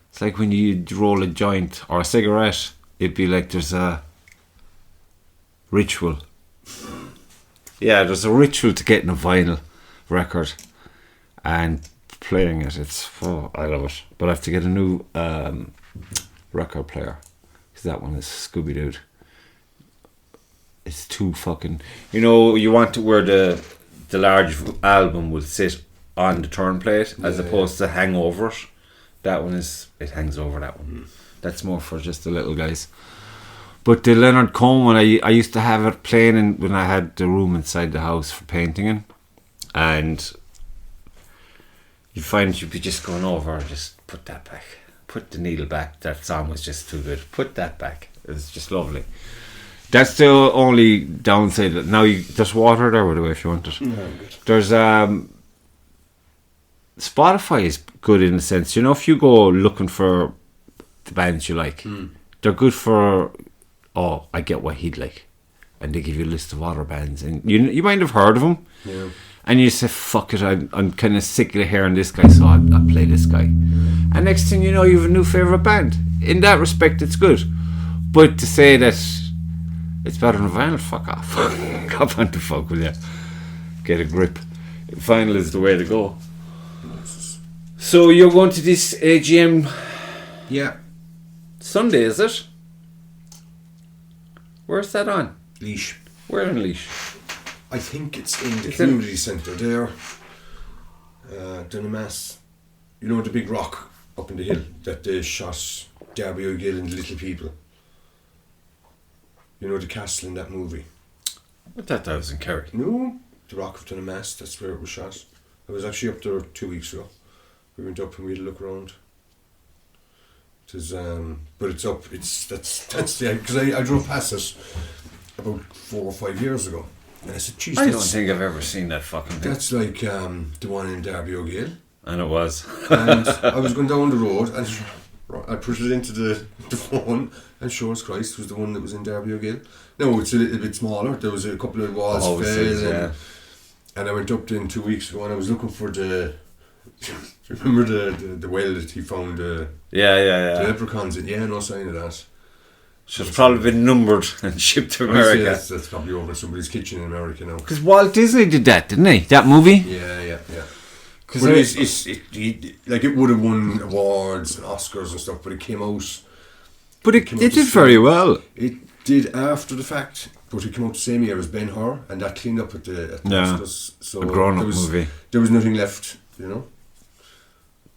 Speaker 2: It's like when you roll a joint or a cigarette, it'd be like there's a ritual. Yeah, there's a ritual to getting a vinyl record and playing it. I love it. But I have to get a new record player, because that one is Scooby-Doo. It's too fucking... You know, you want to where the large album will sit on the turn plate as opposed to hang over it. That one it hangs over that one. That's more for just the little guys. But the Leonard Cohen one, I used to have it playing when I had the room inside the house for painting in. And you'd find you'd be just going over, just put that back. Put the needle back. That song was just too good. Put that back. It was just lovely. That's the only downside. Now there's water there, by the way, if you want it.
Speaker 1: No, good.
Speaker 2: There's Spotify is good in a sense. You know, if you go looking for the bands you like, they're good for... Oh, I get what he'd like. And they give you a list of other bands. And you might have heard of them. Yeah. And you say, fuck it, I'm kind of sick of hearing this guy, so I'll play this guy. And next thing you know, you have a new favourite band. In that respect, it's good. But to say that it's better than vinyl, fuck off. Come on to fuck, will ya? Get a grip. Vinyl is the way to go. So you're going to this AGM
Speaker 1: Yeah.
Speaker 2: Sunday, is it? Where's that on?
Speaker 1: Leash.
Speaker 2: Where in Leash?
Speaker 1: I think it's in the community centre there. Dunamass. You know the big rock up in the hill that they shot Darby O'Gill and the Little People. You know the castle in that movie.
Speaker 2: I thought that was in Kerry.
Speaker 1: No, the rock of Dunamass. That's where it was shot. I was actually up there 2 weeks ago. We went up and we had a look around. It is, but it's up. That's the because I drove past it about 4 or 5 years ago, and I said, "Geez,
Speaker 2: I don't think I've ever seen that fucking thing."
Speaker 1: that's like the one in Darby O'Gill."
Speaker 2: And it was.
Speaker 1: And I was going down the road, and I put it into the phone, and sure as Christ, it was the one that was in Darby O'Gill. No, it's a little bit smaller. There was a couple of walls fell, and I went up then 2 weeks ago, and I was looking for the. Remember the well that he found the leprechauns in? Yeah, no sign of that.
Speaker 2: So it's probably been numbered and shipped to America.
Speaker 1: That's probably over in somebody's kitchen in America now.
Speaker 2: Because Walt Disney did that, didn't he? That movie?
Speaker 1: Yeah.
Speaker 2: Because
Speaker 1: it would have won awards and Oscars and stuff, but it came out.
Speaker 2: But it did very well.
Speaker 1: It did after the fact, but it came out the same year as Ben-Hur, and that cleaned up at the Oscars. So
Speaker 2: a grown-up movie.
Speaker 1: There was nothing left, you know.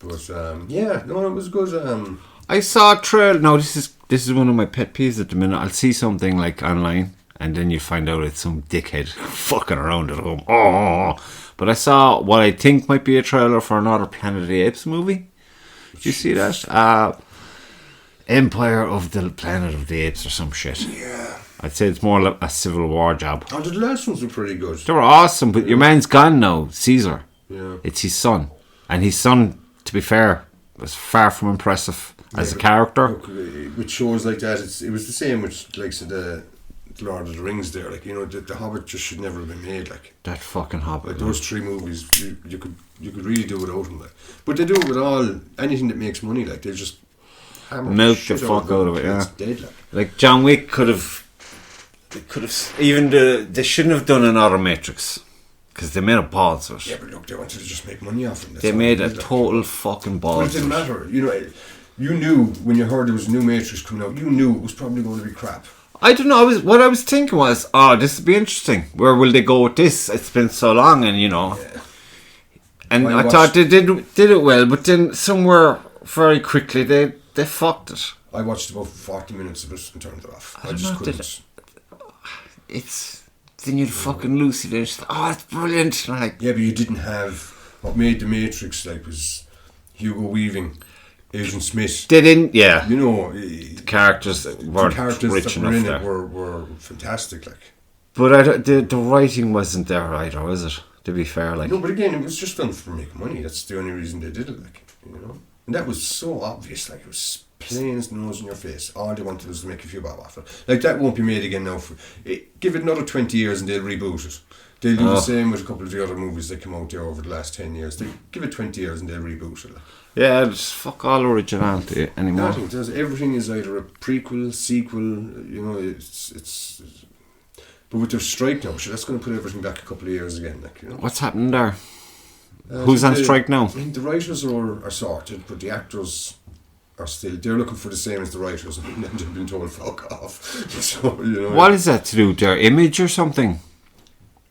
Speaker 1: But it was good.
Speaker 2: I saw a trailer. No, this is one of my pet peeves at the minute. I'll see something like online, and then you find out it's some dickhead fucking around at home. Oh, but I saw what I think might be a trailer for another Planet of the Apes movie. Did you see that? Empire of the Planet of the Apes or some shit.
Speaker 1: Yeah.
Speaker 2: I'd say it's more like a Civil War job.
Speaker 1: Oh, the last ones were pretty good.
Speaker 2: They were awesome, but your man's gone now, Caesar.
Speaker 1: Yeah.
Speaker 2: It's his son, and his son, to be fair, was far from impressive as a character.
Speaker 1: Look, with shows like that, it was the same with like the Lord of the Rings. There, like the Hobbit just should never have been made. Like
Speaker 2: that fucking Hobbit.
Speaker 1: Like those 3 movies, you could really do without them. Like, but they do it with anything that makes money. Like they just
Speaker 2: milk the fuck out of it. Yeah,
Speaker 1: it's dead.
Speaker 2: Like John Wick could have even they shouldn't have done another Matrix. Because they made a balls of it.
Speaker 1: Yeah, but look, they wanted to just make money off it.
Speaker 2: They made a total fucking balls.
Speaker 1: But it didn't matter. You knew when you heard there was a new Matrix coming out, you knew it was probably going to be crap.
Speaker 2: I don't know. What I was thinking was, this would be interesting. Where will they go with this? It's been so long, and Yeah. And I thought they did it well, but then somewhere very quickly they fucked it.
Speaker 1: I watched about 40 minutes of it and turned it off. I just couldn't.
Speaker 2: Then you'd fucking lose it. It's brilliant. Like,
Speaker 1: yeah, but you didn't have what made the Matrix was Hugo Weaving, Agent Smith.
Speaker 2: They didn't, yeah.
Speaker 1: The
Speaker 2: characters that were rich enough
Speaker 1: in
Speaker 2: there.
Speaker 1: It were fantastic. Like,
Speaker 2: but the writing wasn't there either, was it? To be fair, like
Speaker 1: no, but again, it was just done for making money. That's the only reason they did it. Like, and that was so obvious. Like it was plain as the nose in your face. All they wanted was to make a few bob off it. Like that won't be made again now. Give it another 20 years and they'll reboot it. They'll do the same with a couple of the other movies that come out there over the last 10 years. They give it 20 years and they'll reboot it. Like.
Speaker 2: Yeah, just fuck all originality anymore.
Speaker 1: Nothing. Everything is either a prequel, sequel. It's. But with their strike now, so that's going to put everything back a couple of years again. Like,
Speaker 2: What's happening there? Who's on strike now?
Speaker 1: I think the writers are sorted, but the actors are still. They're looking for the same as the writers, and they've been told fuck off. So
Speaker 2: What is that to do? Their image or something?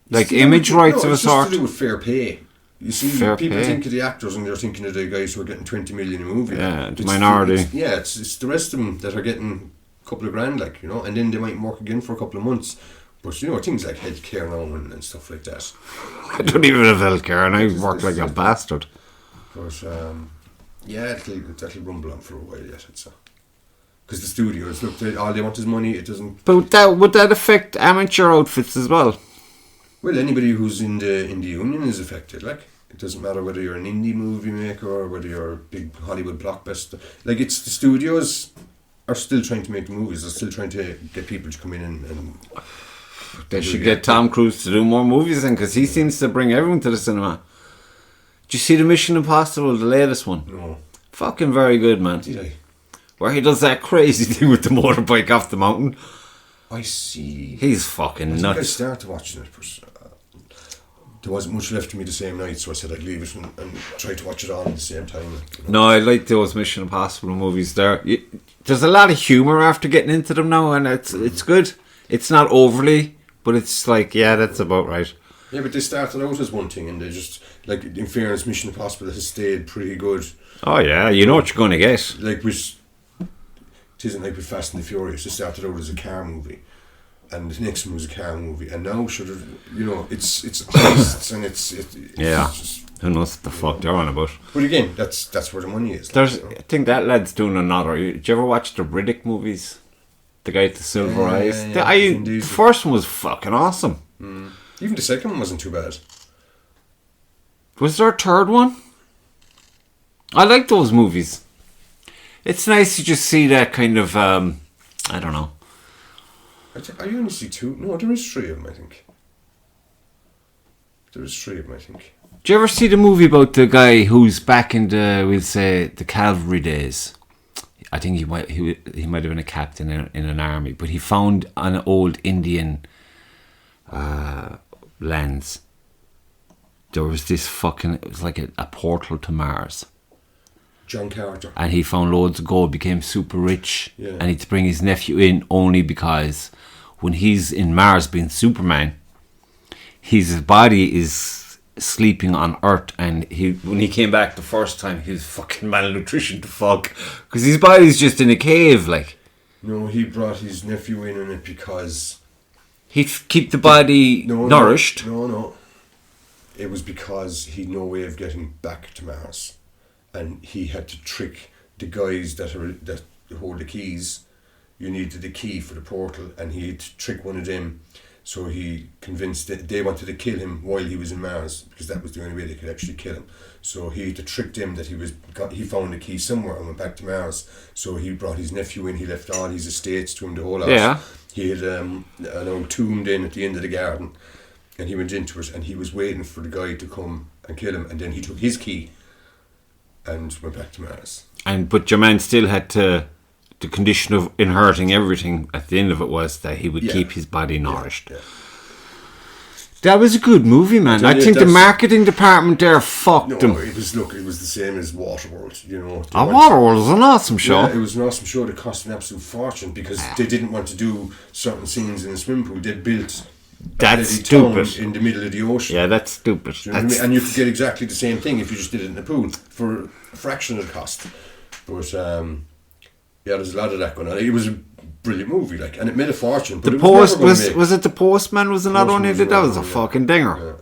Speaker 2: Like image rights of a sort?
Speaker 1: It's to do with fair pay. You see, people think of the actors and they're thinking of the guys who are getting 20 million a movie.
Speaker 2: Yeah, the minority.
Speaker 1: It's the rest of them that are getting a couple of grand, like, and then they might work again for a couple of months. But things like healthcare now and stuff like that.
Speaker 2: I don't even have healthcare and I work like a bastard.
Speaker 1: But that'll rumble on for a while yet, I'd say. Because the studios, look, all they want is money. It doesn't.
Speaker 2: But would that affect amateur outfits as well?
Speaker 1: Well, anybody who's in the union is affected. Like, it doesn't matter whether you're an indie movie maker or whether you're a big Hollywood blockbuster. Like, it's the studios are still trying to make the movies. They're still trying to get people to come in and
Speaker 2: they should get Tom Cruise to do more movies then, because he seems to bring everyone to the cinema. Did you see the Mission Impossible, the latest one?
Speaker 1: No.
Speaker 2: Fucking very good, man.
Speaker 1: Did I?
Speaker 2: Where he does that crazy thing with the motorbike off the mountain.
Speaker 1: I see.
Speaker 2: He's fucking nuts.
Speaker 1: I started watching it, there wasn't much left to me the same night, so I said I'd leave it and try to watch it on at the same time. You know?
Speaker 2: No, I like those Mission Impossible movies. There's a lot of humour after getting into them now, and it's good. It's not overly, but it's like, yeah, that's about right.
Speaker 1: Yeah, but they started out as one thing, and they just, like, in fairness, Mission Impossible has stayed pretty good.
Speaker 2: Oh yeah, you know what you're going to get.
Speaker 1: Like, it isn't like with Fast and the Furious. It started out as a car movie, and the next one was a car movie, and now it's heists and it's just,
Speaker 2: who knows what the fuck they're on about.
Speaker 1: but again, that's where the money is.
Speaker 2: I think that lad's doing another. Did you ever watch the Riddick movies? The guy with the silver eyes. The first one was fucking awesome.
Speaker 1: Even the second one wasn't too bad.
Speaker 2: Was there a third one? I like those movies. It's nice to just see that kind of, I don't know.
Speaker 1: I only see two. No, there is three of them, I think. There is three of them, I think.
Speaker 2: Do you ever see the movie about the guy who's back in we'll say, the cavalry days? I think he might have been a captain in an army, but he found an old Indian lands. There was this it was like a portal to Mars.
Speaker 1: John Carter.
Speaker 2: And he found loads of gold, became super rich,
Speaker 1: yeah.
Speaker 2: and he had to bring his nephew in only because when he's in Mars being Superman, his body is sleeping on Earth, and when he came back the first time, he was fucking malnutrition to fuck, because his body's just in a cave, like.
Speaker 1: No, he brought his nephew in on it because
Speaker 2: he'd keep the body nourished.
Speaker 1: No. It was because he'd no way of getting back to Mars, and he had to trick the guys that hold the keys. You needed the key for the portal, and he had to trick one of them. So he convinced that they wanted to kill him while he was in Mars, because that was the only way they could actually kill him. So he had to trick them that he found the key somewhere and went back to Mars. So he brought his nephew in. He left all his estates to him, the whole house.
Speaker 2: Yeah.
Speaker 1: He had an old tomb in at the end of the garden, and he went into it, and he was waiting for the guy to come and kill him, and then he took his key and went back to Mars.
Speaker 2: But your man still had to. The condition of inheriting everything at the end of it was that he would keep his body nourished. Yeah. That was a good movie, man. I think the marketing department there fucked them.
Speaker 1: It was the same as Waterworld, you know.
Speaker 2: Waterworld was an awesome show.
Speaker 1: Yeah, it was an awesome show that cost an absolute fortune because they didn't want to do certain scenes in the swimming pool. They built
Speaker 2: that's stupid
Speaker 1: in the middle of the ocean.
Speaker 2: Yeah, that's stupid.
Speaker 1: You know what I mean? And you could get exactly the same thing if you just did it in the pool for a fraction of the cost. But yeah, there's a lot of that going on. It was a brilliant movie, like, and it made a fortune. But
Speaker 2: was it The Postman? Was another one he did? That was a fucking dinger. Yeah.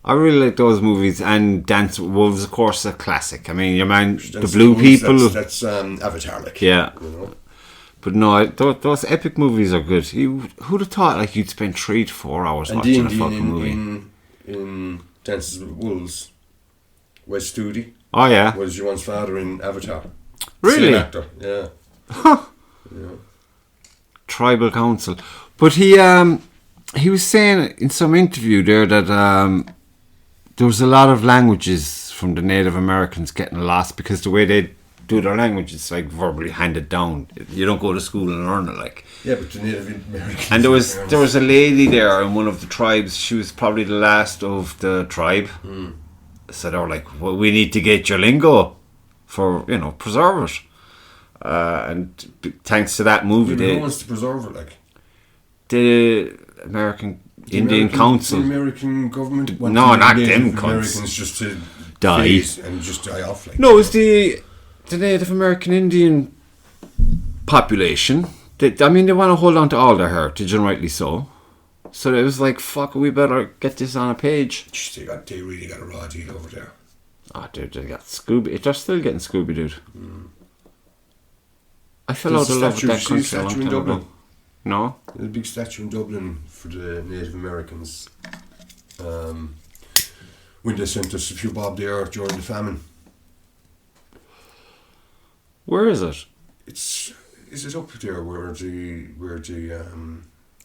Speaker 2: I really like those movies, and Dance with Wolves, of course, a classic. I mean, your man, the Blue People.
Speaker 1: That's Avatar, like.
Speaker 2: Yeah.
Speaker 1: You know?
Speaker 2: But no, those epic movies are good. Who'd have thought like you'd spend 3 to 4 hours watching a fucking movie?
Speaker 1: In Dances with Wolves, Wes Studi.
Speaker 2: Oh yeah.
Speaker 1: Was Joanne's father in Avatar.
Speaker 2: Really?
Speaker 1: Same actor, yeah.
Speaker 2: Huh.
Speaker 1: Yeah.
Speaker 2: Tribal Council. But he was saying in some interview there that there was a lot of languages from the Native Americans getting lost because the way they do their language is like verbally handed down. You don't go to school and learn it, like.
Speaker 1: Yeah, but the Native Americans.
Speaker 2: And there was a lady there in one of the tribes. She was probably the last of the tribe. So they were like, "Well, we need to get your lingo for preserve it." And thanks to that movie,
Speaker 1: who wants to preserve it, like?
Speaker 2: The American Indian Council.
Speaker 1: The American government.
Speaker 2: No, not them
Speaker 1: Americans just to
Speaker 2: die
Speaker 1: and just die off, like.
Speaker 2: No, it's the Native American Indian population. They want to hold on to all their heritage, and rightly so. So it was like, fuck, we better get this on a page.
Speaker 1: They really got a raw deal over there.
Speaker 2: Oh, dude, they got Scooby. They're still getting Scooby, dude. I fell out of love with that country a long time ago. No?
Speaker 1: There's a big statue in Dublin for the Native Americans. When they sent us a few bob there during the famine.
Speaker 2: Where is it?
Speaker 1: Is it up there where the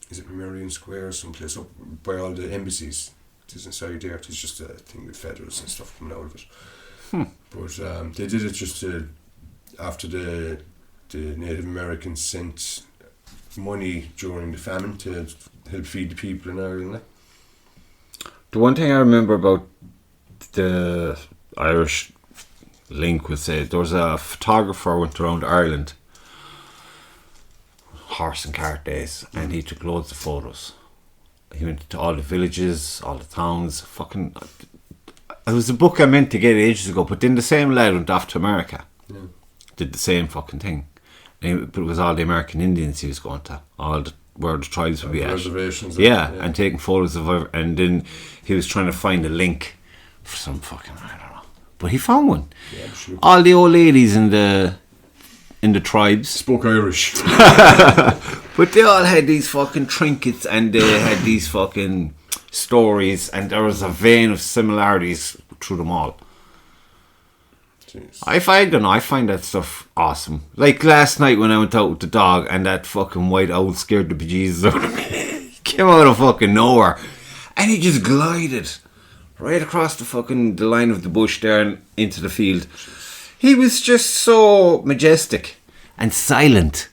Speaker 1: is it Marion Square or someplace up by all the embassies? It is inside there. It's just a thing with feathers and stuff coming out of it. But they did it just after the Native Americans sent money during the famine to help feed the people in Ireland.
Speaker 2: The one thing I remember about the Irish link was there was a photographer who went around Ireland, horse and cart days, and he took loads of photos. He went to all the villages, all the towns. Fucking, it was a book I meant to get ages ago, but then the same lad went off to America, did the same fucking thing. But it was all the American Indians he was going to, all the where the tribes would be at.
Speaker 1: Reservations.
Speaker 2: And taking photos of, and then he was trying to find a link for some fucking, I don't know, but he found one.
Speaker 1: Yeah, absolutely.
Speaker 2: All the old ladies in the tribes
Speaker 1: spoke Irish,
Speaker 2: but they all had these fucking trinkets, and they had these fucking stories, and there was a vein of similarities through them all.
Speaker 1: Jeez.
Speaker 2: I find that stuff awesome. Like last night when I went out with the dog, and that fucking white owl scared the bejesus out of me. He came out of fucking nowhere, and he just glided right across the line of the bush there and into the field. He was just so majestic and silent.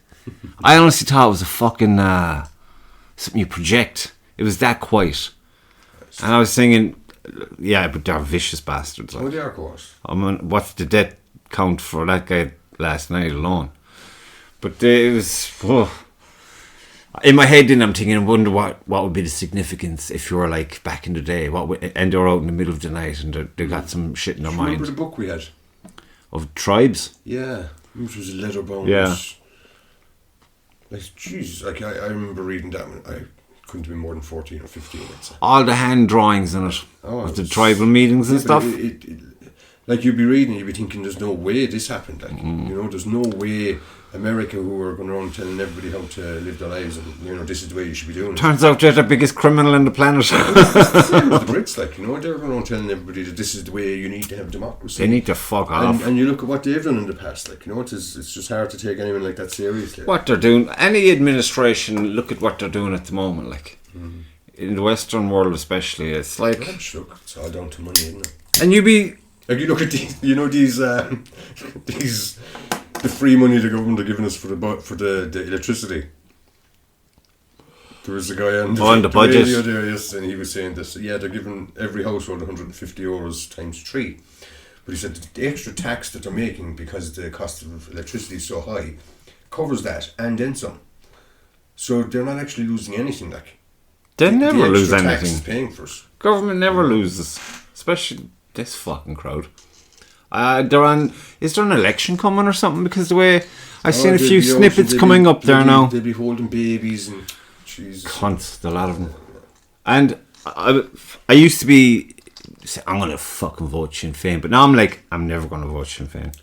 Speaker 2: I honestly thought it was a fucking something you project. It was that quiet, and I was thinking, yeah, but they're vicious bastards. Like.
Speaker 1: Oh, they are, of course.
Speaker 2: I mean, what's the death count for that guy last night alone? But it was... in my head then I'm thinking, I wonder what would be the significance if you were like back in the day, and they were out in the middle of the night and they got some shit in their mind.
Speaker 1: Remember the book we had?
Speaker 2: Of tribes?
Speaker 1: Yeah. It was a leather bound.
Speaker 2: Yeah.
Speaker 1: Like, Jesus, like I remember reading that one. I couldn't have been more than 14 or 15. I'd say.
Speaker 2: All the hand drawings in it. Of the tribal meetings and stuff.
Speaker 1: Like you'd be reading, you'd be thinking, there's no way this happened. Like, you know, there's no way America, who were going around telling everybody how to live their lives, and you know, this is the way you should be doing it.
Speaker 2: Turns out they're the biggest criminal on the planet.
Speaker 1: It's the same with the Brits, like, you know, they're going around telling everybody that this is the way you need to have democracy.
Speaker 2: They need to fuck off.
Speaker 1: And you look at what they've done in the past, like, you know, it's just hard to take anyone like that seriously.
Speaker 2: What they're doing, any administration, look at what they're doing at the moment, like. In the Western world especially, it's like...
Speaker 1: Yeah, look, it's all down to money, isn't it?
Speaker 2: And you be...
Speaker 1: Like, you look at these, you know, these the free money the government are giving us for the electricity. There was a guy on
Speaker 2: the budget
Speaker 1: radio there yesterday, and he was saying this. Yeah, they're giving every household €150 times 3. But he said the extra tax that they're making because the cost of electricity is so high covers that and then some. So they're not actually losing anything. Like
Speaker 2: they never lose
Speaker 1: the extra
Speaker 2: anything.
Speaker 1: Tax is paying for it.
Speaker 2: Government never loses, especially this fucking crowd. Is there an election coming or something? Because the way I've seen a few snippets coming up there now.
Speaker 1: They'll be holding babies and Jesus.
Speaker 2: Cunts, the lot of them. And I used to be, I'm gonna fucking vote Sinn Féin, but now I'm like, I'm never gonna vote Sinn Féin.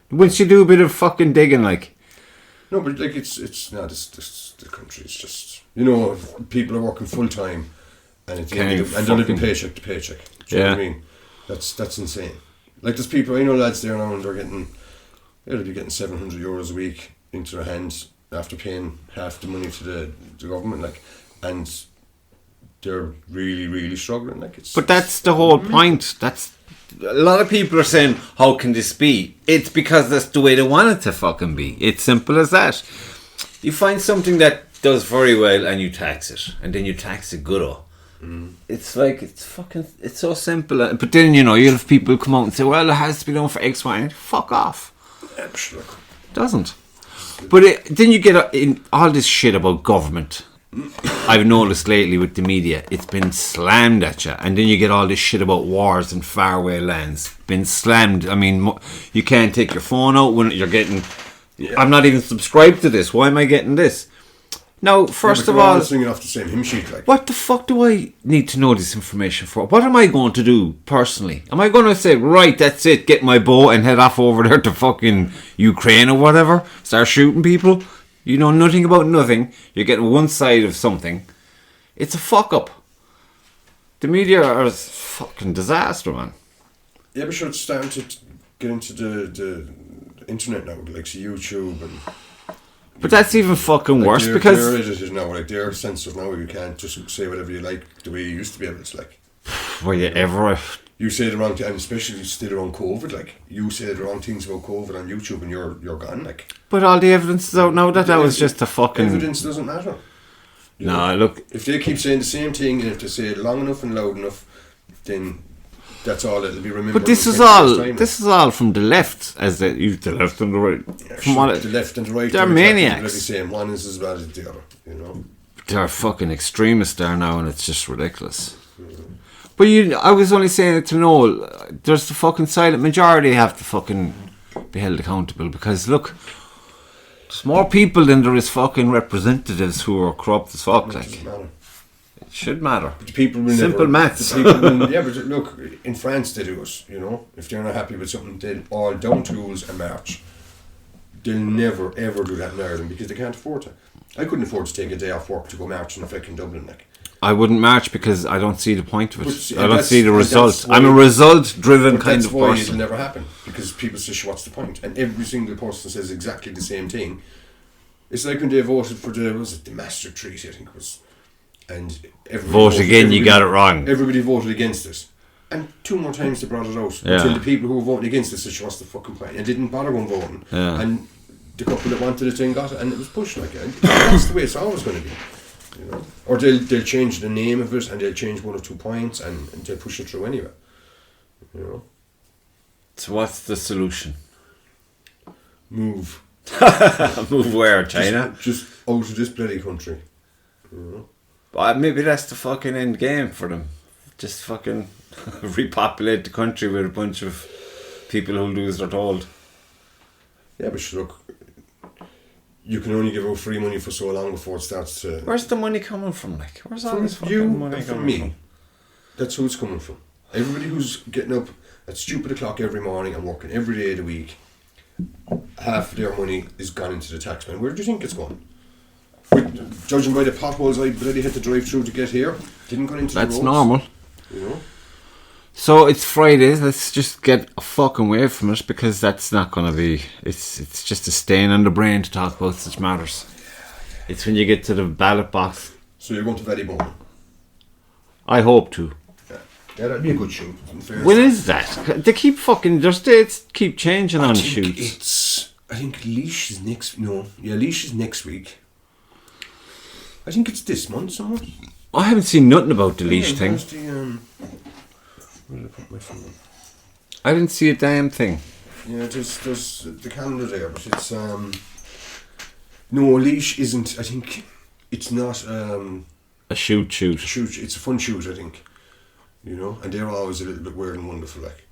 Speaker 2: Once you do a bit of fucking digging, like.
Speaker 1: No, but like it's not this the country. It's just, you know, people are working full time, and they're living paycheck to paycheck. Do you know what I mean? That's insane. Like, there's people, I know lads there now, and they'll be getting €700 a week into their hands after paying half the money to the government, like, and they're really, really struggling. Like, but
Speaker 2: that's the whole point. That's a lot of people are saying, how can this be? It's because that's the way they want it to fucking be. It's simple as that. You find something that does very well and you tax it, and then you tax it good. It's like, it's so simple. But then, you know, you'll have people come out and say, well, it has to be done for X, Y, and fuck off.
Speaker 1: Absolutely.
Speaker 2: Doesn't. But then you get in all this shit about government. I've noticed lately with the media, it's been slammed at you. And then you get all this shit about wars in faraway lands. Been slammed. I mean, you can't take your phone out when you're getting... Yeah. I'm not even subscribed to this. Why am I getting this? Now, first of all,
Speaker 1: singing off the same hymn sheet, like.
Speaker 2: What the fuck do I need to know this information for? What am I going to do personally? Am I going to say, right, that's it, get my bow and head off over there to fucking Ukraine or whatever, start shooting people? You know nothing about nothing. You're getting one side of something. It's a fuck up. The media are a fucking disaster, man.
Speaker 1: Yeah, but sure, it's starting to get into the internet now, like YouTube and.
Speaker 2: But that's even fucking worse because
Speaker 1: they're edited now, like they're censored now. You can't just say whatever you like the way you used to be able to. Like,
Speaker 2: were you ever?
Speaker 1: You say the wrong thing, and especially still around COVID. Like, you say the wrong things about COVID on YouTube, and you're gone. Like,
Speaker 2: but all the evidence is out now that was just a fucking.
Speaker 1: Evidence doesn't matter.
Speaker 2: No, look.
Speaker 1: If they keep saying the same thing, and if they say it long enough and loud enough, then that's all it'll be remembered.
Speaker 2: But this is all from the left, the left and the right.
Speaker 1: Yeah, the left and the right.
Speaker 2: They're maniacs.
Speaker 1: The same. One is as bad as the other. You know.
Speaker 2: They're fucking extremists there now, and it's just ridiculous. But I was only saying it to Noel. There's the fucking silent majority have to fucking be held accountable, because look, there's more people than there is fucking representatives who are corrupt as fuck. Like, it should matter.
Speaker 1: But the people will
Speaker 2: simple maths.
Speaker 1: Yeah, but look, in France they do it. You know, if they're not happy with something, they'll all down tools and march. They'll never ever do that in Ireland because they can't afford to. I couldn't afford to take a day off work to go march in a fucking Dublin, like.
Speaker 2: I wouldn't march because I don't see the point of it.
Speaker 1: But,
Speaker 2: I don't see the result. I'm a result-driven kind of person.
Speaker 1: That's why it'll never happen, because people say, what's the point? And every single person says exactly the same thing. It's like when they voted for the Maastricht Treaty, I think it was. And
Speaker 2: vote again, you got it wrong.
Speaker 1: Everybody voted against it. And 2 more times they brought it out.
Speaker 2: Yeah.
Speaker 1: Until the people who were voting against it said, what's the fucking point? And didn't bother going voting.
Speaker 2: Yeah.
Speaker 1: And the couple that wanted it and got it, and it was pushed like it. And that's the way it's always going to be. You know, or they'll change the name of it, and they'll change 1 or 2 points, and they'll push it through anyway. You know.
Speaker 2: So what's the solution?
Speaker 1: Move.
Speaker 2: Move where? China?
Speaker 1: Just out of this bloody country. You know.
Speaker 2: But maybe that's the fucking end game for them. Just fucking repopulate the country with a bunch of people who'll do as they're told.
Speaker 1: Yeah, but look, you can only give out free money for so long before it starts to...
Speaker 2: Where's the money coming from, like? Where's all
Speaker 1: from
Speaker 2: this fucking
Speaker 1: you
Speaker 2: money
Speaker 1: and
Speaker 2: coming
Speaker 1: from me.
Speaker 2: from?
Speaker 1: That's who it's coming from. Everybody who's getting up at stupid o'clock every morning and working every day of the week, half of their money is gone into the tax man. Where do you think it's going? Judging by the potholes I bloody had to drive through to get here, didn't go into the roads.
Speaker 2: That's normal.
Speaker 1: You know?
Speaker 2: So it's Friday, let's just get a fucking away from it, because that's not going to be... It's just a stain on the brain to talk about such matters. It's when you get to the ballot box.
Speaker 1: So you're going to Ballybone?
Speaker 2: I hope to.
Speaker 1: Yeah, that'd be a good shoot.
Speaker 2: When is that? They keep fucking... Their states keep changing on shoots.
Speaker 1: I think Leash is next... No. Yeah, Leash is next week. I think it's this month somewhere.
Speaker 2: I haven't seen nothing about the Leash thing.
Speaker 1: Where did I put my phone?
Speaker 2: I didn't see a damn thing.
Speaker 1: Yeah, there's the calendar there, but it's no, Leash isn't. I think it's not
Speaker 2: a shoot.
Speaker 1: It's a fun shoot, I think. You know, and they're always a little bit weird and wonderful, like,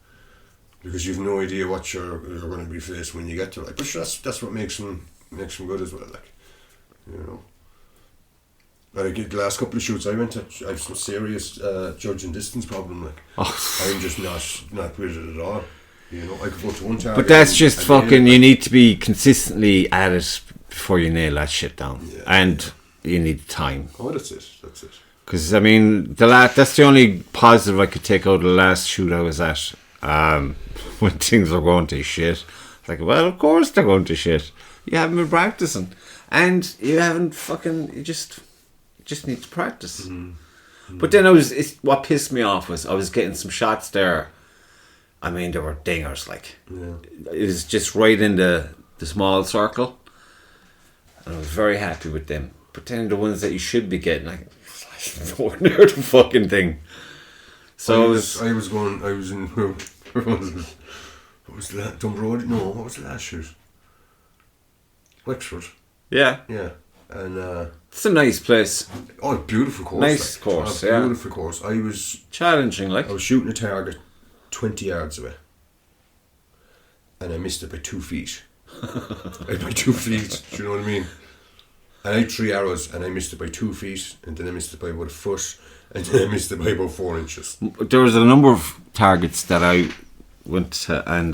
Speaker 1: because you've no idea what you're going to be faced when you get to it. Like, but that's what makes them good as well, like, you know. Like the last couple of shoots I went to, I have some serious judge and distance problem. Like, I'm just not with it at all. You know, I could go to one target.
Speaker 2: But that's just fucking. You need to be consistently at it before you nail that shit down, and you need time.
Speaker 1: Oh, that's it.
Speaker 2: Because I mean, that's the only positive I could take out of the last shoot I was at. When things are going to shit, like, well, of course they're going to shit. You haven't been practicing, and you haven't fucking. You just need to practice. But then what pissed me off was I was getting some shots there. I mean, they were dingers, like. Yeah. It was just right in the small circle, and I was very happy with them. But then the ones that you should be getting, like, nowhere near the fucking thing. So
Speaker 1: I was in where was it? What was that? Dumbrod? No, what was the last shoot? Wexford.
Speaker 2: Yeah.
Speaker 1: And
Speaker 2: it's a nice place.
Speaker 1: Oh, beautiful course.
Speaker 2: Nice course, yeah.
Speaker 1: Beautiful course. I was
Speaker 2: challenging, like.
Speaker 1: I was shooting a target 20 yards away, and I missed it by 2 feet. By 2 feet, do you know what I mean? And I had 3 arrows, and I missed it by 2 feet, and then I missed it by about a foot, and then I missed it by about 4 inches.
Speaker 2: There was a number of targets that I went to, and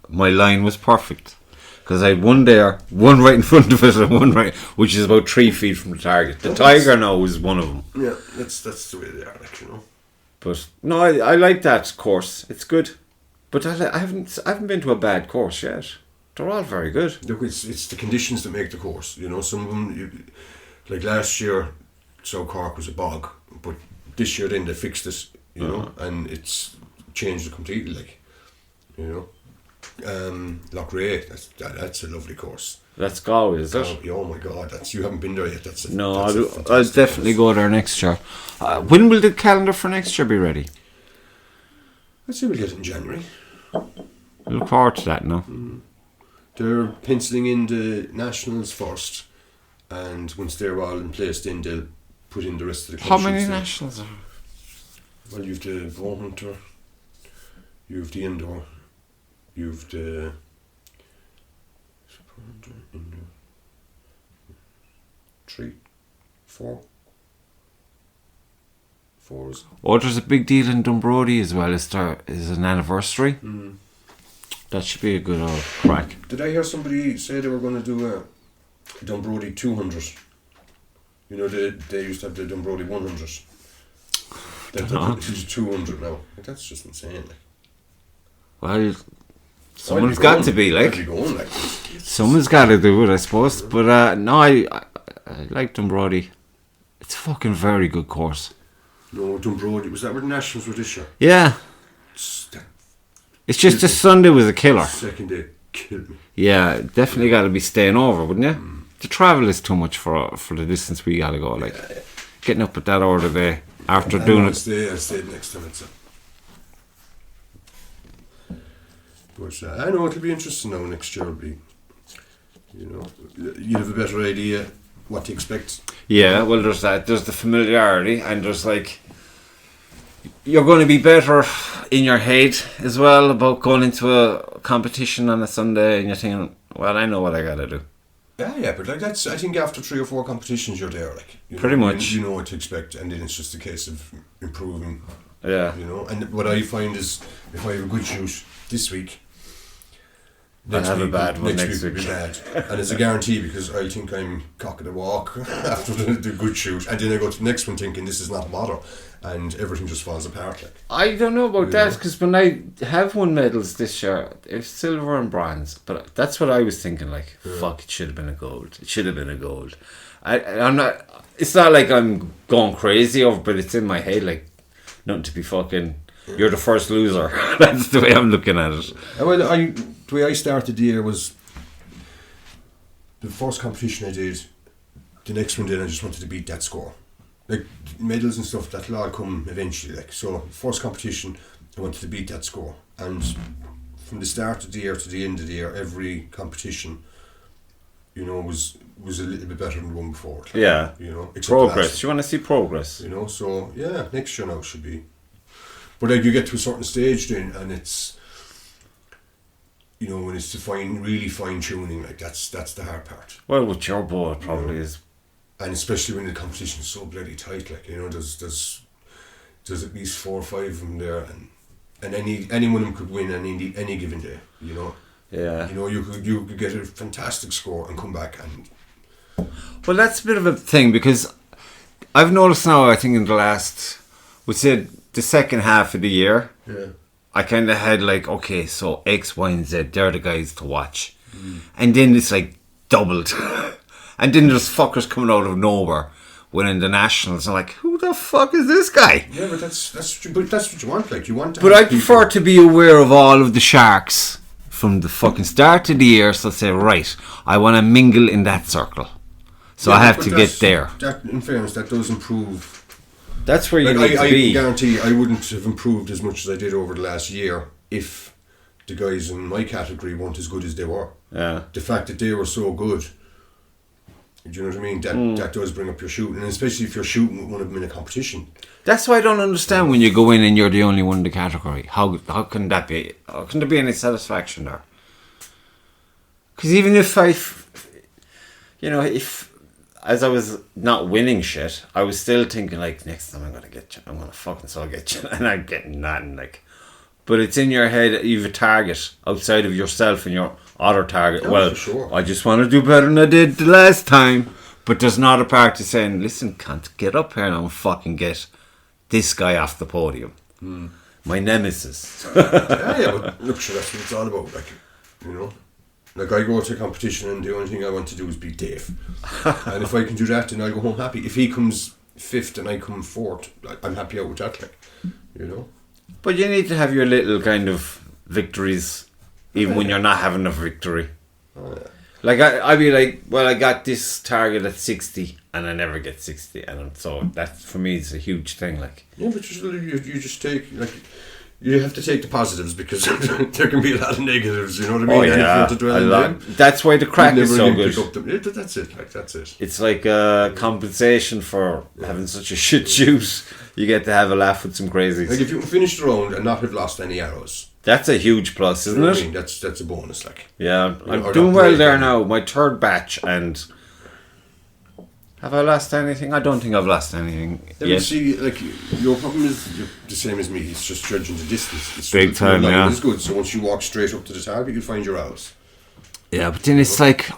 Speaker 2: my line was perfect. Because I had one there, one right in front of it, and one right, which is about 3 feet from the target. The tiger now is one of them.
Speaker 1: Yeah, that's the way they are, like, you know.
Speaker 2: But no, I like that course. It's good, but I haven't been to a bad course yet. They're all very good.
Speaker 1: Look, it's the conditions that make the course. You know, some of them, like last year, South Cork was a bog, but this year then they fixed it. You know, and it's changed it completely. Like, you know. Lochray, that's a lovely course.
Speaker 2: That's Galway, is it?
Speaker 1: Oh my God, you haven't been there yet.
Speaker 2: I'll definitely go there next year. When will the calendar for next year be ready?
Speaker 1: I'd say we'll get it in January.
Speaker 2: I look forward to that now.
Speaker 1: They're penciling in the nationals first, and once they're all in place, then they'll put in the rest of the
Speaker 2: How
Speaker 1: countries.
Speaker 2: many nationals are?
Speaker 1: Well, you've the bow hunter, you've the indoor, you've the super hunter, indoor, 3, 4. 4 is.
Speaker 2: Oh, there's a big deal in Dunbrody as well. Is an anniversary? That should be a good old crack.
Speaker 1: Did I hear somebody say they were going to do a Dunbrody 200? You know, they used to have the Dunbrody 100. It's 200 now. Like, that's just insane. Like.
Speaker 2: Well, someone's got to be like.
Speaker 1: I'd be going, like
Speaker 2: someone's got to do it, I suppose. But no, I like Dunbrody. It's a fucking very good course.
Speaker 1: No, Dunbrody, was that where the Nationals were this year?
Speaker 2: Yeah. It's just the Sunday was a killer.
Speaker 1: Second day killed me.
Speaker 2: Yeah, definitely got to be staying over, wouldn't you? The travel is too much for the distance we got to go. Like getting up at that hour of the day after doing it.
Speaker 1: I stayed next time. But I know it'll be interesting now. Next year will be, you know, you'll have a better idea what to expect.
Speaker 2: Yeah, well, there's that. There's the familiarity, and there's like you're going to be better in your head as well about going into a competition on a Sunday, and you're thinking, well, I know what I got to do.
Speaker 1: Yeah, but like that's. I think after 3 or 4 competitions, you're there. Like
Speaker 2: pretty much,
Speaker 1: you know what to expect, and then it's just a case of improving.
Speaker 2: Yeah,
Speaker 1: you know. And what I find is, if I have a good shoot this week,
Speaker 2: I'll have a bad one next
Speaker 1: week will be bad, and it's a guarantee because I think I'm cock of the walk after the good shoot, and then I go to the next one thinking this is not a bother, and everything just falls apart. Like
Speaker 2: I don't know about that because when I have won medals this year, it's silver and bronze, but that's what I was thinking. Like, fuck, it should have been a gold. It should have been a gold. I'm not. It's not like I'm going crazy over, but it's in my head. Like, nothing to be fucking. You're the first loser. That's the way I'm looking at it.
Speaker 1: Well, the way I started the year was the first competition I did. The next one, then I just wanted to beat that score. Like medals and stuff, that'll all come eventually. Like so, first competition, I wanted to beat that score, and from the start of the year to the end of the year, every competition, you know, was a little bit better than the one before. Like,
Speaker 2: yeah,
Speaker 1: you know,
Speaker 2: progress. You want to see progress,
Speaker 1: you know. So yeah, next year now should be. But like you get to a certain stage then, and it's, you know, when it's to really fine tuning, like that's the hard part.
Speaker 2: Well, with your bow, it probably is,
Speaker 1: and especially when the competition is so bloody tight. Like you know, there's at least 4 or 5 of them there, and any one of them could win any given day. You know.
Speaker 2: Yeah.
Speaker 1: You know, you could get a fantastic score and come back and.
Speaker 2: Well, that's a bit of a thing because I've noticed now. I think in the last, we said. The second half of the year, I kind of had like, okay, so X, Y, and Z, they're the guys to watch. And then it's like doubled. And then there's fuckers coming out of nowhere winning the nationals. I'm like, who the fuck is this guy?
Speaker 1: Yeah, but that's what you want. Like, you want to.
Speaker 2: But I prefer to be aware of all of the sharks from the fucking start of the year. So say, right, I want to mingle in that circle. So I have to get there.
Speaker 1: That, in fairness, that does improve.
Speaker 2: That's where you need to
Speaker 1: I
Speaker 2: be.
Speaker 1: I guarantee I wouldn't have improved as much as I did over the last year if the guys in my category weren't as good as they were.
Speaker 2: Yeah.
Speaker 1: The fact that they were so good, do you know what I mean? That does bring up your shooting, and especially if you're shooting with one of them in a competition.
Speaker 2: That's why I don't understand when you go in and you're the only one in the category. How can that be? How can there be any satisfaction there? Because even if as I was not winning shit, I was still thinking like, next time I'm gonna get you, I'm gonna fucking so get you, and I'm getting nothing. Like, but it's in your head. You have a target outside of yourself and your other target.
Speaker 1: Oh,
Speaker 2: well,
Speaker 1: for sure.
Speaker 2: I just want to do better than I did the last time. But there's not a part to saying, listen, can't get up here now and fucking get this guy off the podium. My nemesis.
Speaker 1: yeah, but look, sure, that's what it's all about. Like, you know. Like I go to a competition and the only thing I want to do is beat Dave. And if I can do that, then I'll go home happy. If he comes 5th and I come 4th, I'm happy out with that, like, you know.
Speaker 2: But you need to have your little kind of victories, even when you're not having a victory.
Speaker 1: Oh, yeah.
Speaker 2: Like I'd be like, well, I got this target at 60 and I never get 60, and so that for me is a huge thing. Like,
Speaker 1: Yeah, but you just take, like, You have to take the positives because there can be a lot of negatives, you know what I mean?
Speaker 2: Oh,
Speaker 1: And if you
Speaker 2: yeah.
Speaker 1: want to dwell on them,
Speaker 2: That's why the crack
Speaker 1: you'd
Speaker 2: is
Speaker 1: never
Speaker 2: so
Speaker 1: really
Speaker 2: good.
Speaker 1: pick up them. That's it. Like, that's it.
Speaker 2: It's like a compensation for having such a shit shoot. You get to have a laugh with some crazies.
Speaker 1: Like if you can finish the round and not have lost any arrows,
Speaker 2: That's a huge plus, isn't
Speaker 1: you know
Speaker 2: it?
Speaker 1: what I mean? That's a bonus. Like,
Speaker 2: Yeah,
Speaker 1: Or
Speaker 2: I'm
Speaker 1: not
Speaker 2: doing well
Speaker 1: break
Speaker 2: there
Speaker 1: any.
Speaker 2: now. My third batch, and have I lost anything? I don't think I've lost anything
Speaker 1: then you
Speaker 2: yet.
Speaker 1: see, like your problem is you're the same as me. It's just judging the distance. It's
Speaker 2: Big time,
Speaker 1: your line
Speaker 2: yeah.
Speaker 1: is good. So once you walk straight up to the target, you'll find your arrows.
Speaker 2: Yeah, but then it's like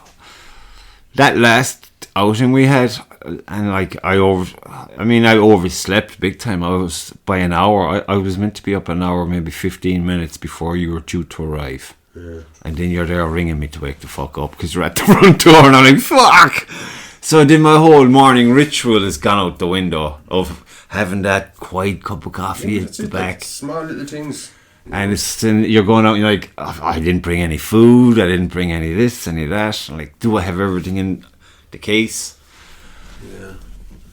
Speaker 2: that last outing we had, and like I overslept big time. I was by an hour. I was meant to be up an hour, maybe 15 minutes before you were due to arrive.
Speaker 1: Yeah.
Speaker 2: And then you're there ringing me to wake the fuck up because you're at the front door, and I'm like, fuck. So then my whole morning ritual has gone out the window of having that quiet cup of coffee at
Speaker 1: That's
Speaker 2: the
Speaker 1: it,
Speaker 2: back.
Speaker 1: like small little things.
Speaker 2: And it's then you're going out and you're like, oh, I didn't bring any food, I didn't bring any of this, any of that. I'm like, do I have everything in the case?
Speaker 1: Yeah.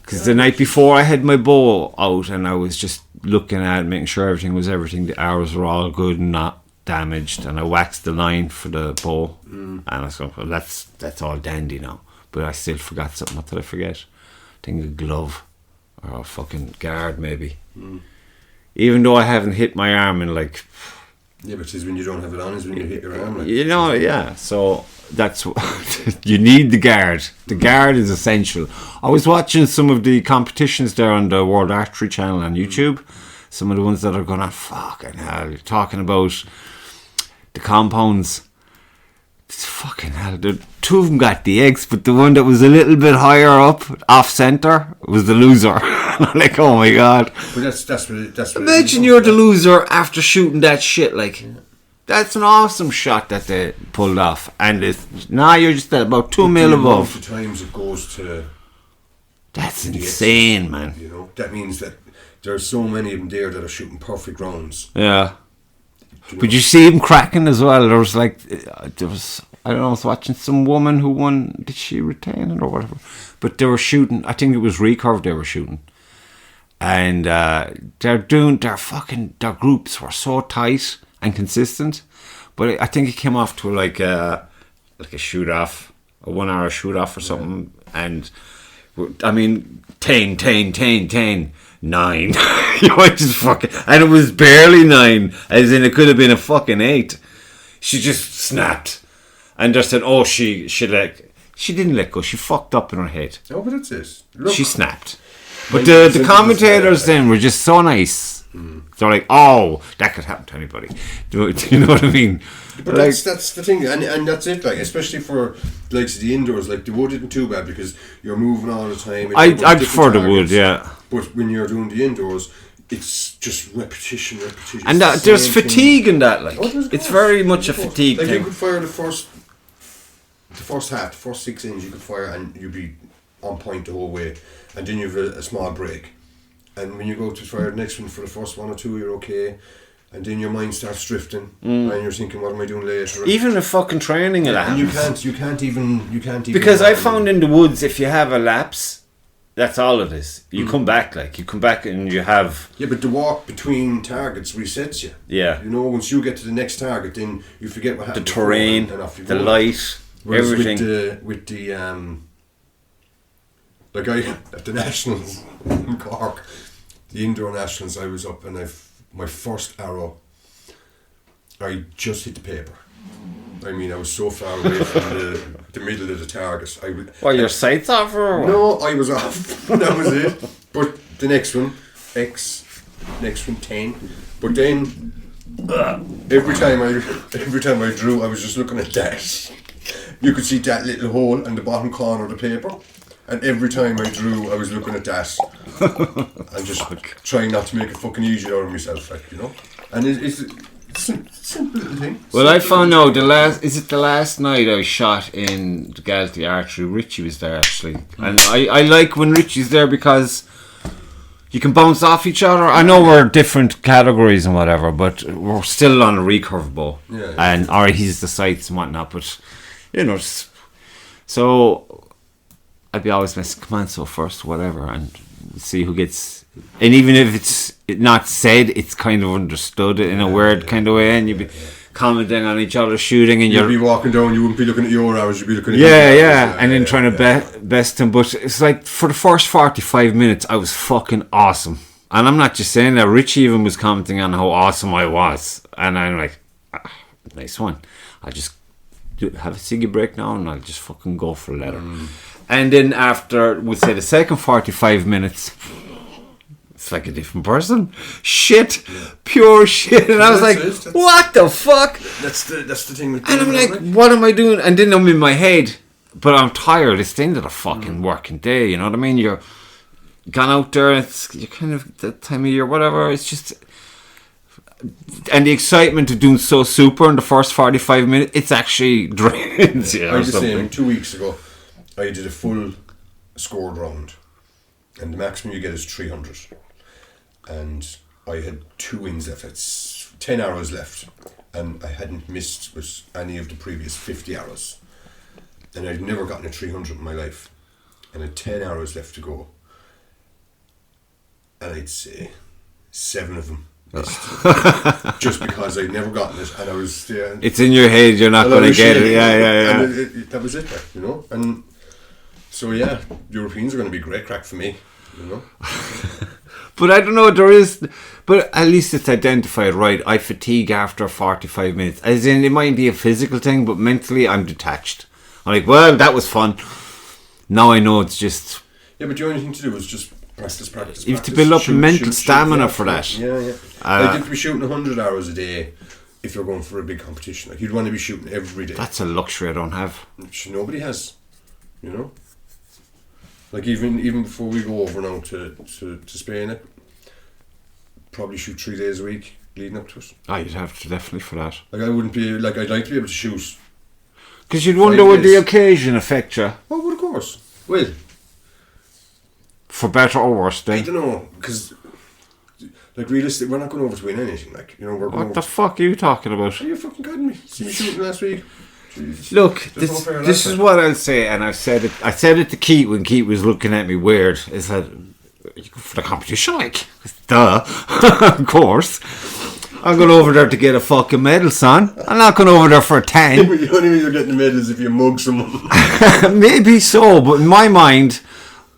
Speaker 2: Because the night before I had my bow out and I was just looking at it, making sure everything, the arrows were all good and not damaged. And I waxed the line for the bow. And I thought, well, that's all dandy now. But I still forgot something. What did I forget? I think a glove or a fucking guard maybe. Even though I haven't hit my arm in like,
Speaker 1: Yeah, but it's when you don't have it on is when you hit your arm. Like,
Speaker 2: you know, yeah. So that's you need the guard. The guard is essential. I was watching some of the competitions there on the World Archery channel on YouTube. Some of the ones that are going on, fucking hell. You're talking about the compounds. It's fucking hell. The two of them got the eggs, but the one that was a little bit higher up, off center, was the loser. I'm like, oh my god.
Speaker 1: But that's what
Speaker 2: Imagine you're the loser after shooting that shit. Like, that's an awesome shot that they pulled off. And you're just at about 2 mil above.
Speaker 1: The times it goes to,
Speaker 2: That's insane, man.
Speaker 1: you know, that means that there's so many of them there that are shooting perfect rounds.
Speaker 2: Yeah. But you see him cracking as well. There was like, I don't know, I was watching some woman who won, did she retain it or whatever? But they were shooting, I think it was recurve they were shooting. And their groups were so tight and consistent. But I think it came off to like a shoot off, a 1 hour shoot off or something. And I mean, 10, 9. You know, just fucking, and it was barely 9, as in it could have been a fucking 8. She just snapped, and just said, "Oh, she didn't let go. She fucked up in her head.
Speaker 1: Oh, but that's it. Look,
Speaker 2: She snapped." But the commentators then were just so nice. They're like, "Oh, that could happen to anybody." Do you know what I mean?
Speaker 1: But
Speaker 2: Like,
Speaker 1: that's the thing, and that's it. Like, especially for like the indoors, like the wood isn't too bad because you're moving all the time.
Speaker 2: I prefer the wood, yeah.
Speaker 1: But when you're doing the indoors, it's just repetition.
Speaker 2: And
Speaker 1: It's the
Speaker 2: there's
Speaker 1: same thing.
Speaker 2: fatigue in that. Like,
Speaker 1: Oh, there's
Speaker 2: it's
Speaker 1: course.
Speaker 2: very much a
Speaker 1: Of course.
Speaker 2: fatigue
Speaker 1: Like
Speaker 2: thing.
Speaker 1: you could fire the first half, the first 6 inches you could fire, and you'd be on point the whole way, and then you've a small break, and when you go to fire the next one for the first 1 or 2, you're okay, and then your mind starts drifting, and you're thinking, what am I doing later?
Speaker 2: Even the fucking training of that.
Speaker 1: And you can't even
Speaker 2: Because I found in the woods, if you have a lapse, that's all it is. You come back and you have,
Speaker 1: Yeah, but the walk between targets resets you.
Speaker 2: yeah,
Speaker 1: You know, once you get to the next target, then you forget what
Speaker 2: the
Speaker 1: happened.
Speaker 2: terrain,
Speaker 1: and off you
Speaker 2: the
Speaker 1: go.
Speaker 2: light,
Speaker 1: Whereas
Speaker 2: everything.
Speaker 1: with the like I at the Nationals in Cork, the indoor Nationals, I was up and my first arrow, I just hit the paper. I mean, I was so far away from the middle of the target.
Speaker 2: Well, your sights off or what?
Speaker 1: No, I was off. That was it. But the next one, X, next one 10. But then every time I drew, I was just looking at that. You could see that little hole in the bottom corner of the paper, and every time I drew, I was looking at that and just trying not to make a fucking idiot out of myself, like, you know. And it's a simple little thing.
Speaker 2: Well, I found out the last night I shot in the Galty Archery. Richie was there actually, and I like when Richie's there because you can bounce off each other. I know we're different categories and whatever, but we're still on a recurve bow.
Speaker 1: Yeah.
Speaker 2: And alright, he's the sights and whatnot, but you know, so I'd be always messing, come on, so first, whatever, and see who gets. And even if it's not said, it's kind of understood in a weird kind of way, and you'd be commenting on each other shooting, and
Speaker 1: you'd be walking down. You wouldn't be looking at your hours. You'd be looking at
Speaker 2: and then trying to best him. But it's like for the first 45 minutes, I was fucking awesome. And I'm not just saying that. Richie even was commenting on how awesome I was, and I'm like, nice one. I just have a ciggy break now, and I'll just fucking go for a letter. And then after, we'll say the second 45 minutes, it's like a different person. Shit, pure shit. And I was like, what the fuck?
Speaker 1: That's the thing with.
Speaker 2: And I'm like, what am I doing? And then I'm in my head, but I'm tired. It's the end of the fucking working day. You know what I mean? You're gone out there. You're kind of that time of year, whatever. It's just. And the excitement of doing so super in the first 45 minutes, it's actually drains you.
Speaker 1: I was the same 2 weeks ago. I did a full scored round, and the maximum you get is 300. And I had 2 wins left. It's 10 arrows left, and I hadn't missed with any of the previous 50 arrows. And I'd never gotten a 300 in my life, and I had 10 arrows left to go. And I'd say 7 of them. Just because I'd never gotten it, and I was
Speaker 2: it's in your head, you're not going to get it. Yeah.
Speaker 1: And that was it, you know. And so Europeans are going to be great crack for me, you know.
Speaker 2: But I don't know, but at least it's identified right. I fatigue after 45 minutes, as in it might be a physical thing, but mentally I'm detached. I'm like, well, that was fun. Now I know it's just.
Speaker 1: Yeah, but the only thing to do is just practice.
Speaker 2: You have to build up mental stamina for that.
Speaker 1: Yeah. Like, you'd be shooting 100 hours a day if you're going for a big competition. Like, you'd want to be shooting every day.
Speaker 2: That's a luxury I don't have.
Speaker 1: Which nobody has, you know. Like, even before we go over now to Spain, probably shoot 3 days a week leading up to it.
Speaker 2: You'd have to definitely for that.
Speaker 1: Like, I wouldn't be like, I'd like to be able to shoot.
Speaker 2: Because you'd wonder would the occasion affect you?
Speaker 1: Oh, well, of course. Well,
Speaker 2: for better or worse,
Speaker 1: I don't know, because like realistically, we're not going over to win anything. Like, you know, we're going.
Speaker 2: What the fuck are you talking about?
Speaker 1: Are you fucking kidding me? See me shooting last week. Jeez.
Speaker 2: Look, this is what I'll say, and I've said it. I said it to Keith when Keith was looking at me weird. Is that you go for the competition? Like, duh, of course. I'm going over there to get a fucking medal, son. I'm not going over there for a 10.
Speaker 1: The only way you're getting the medal is if you mug someone.
Speaker 2: Maybe so, but in my mind,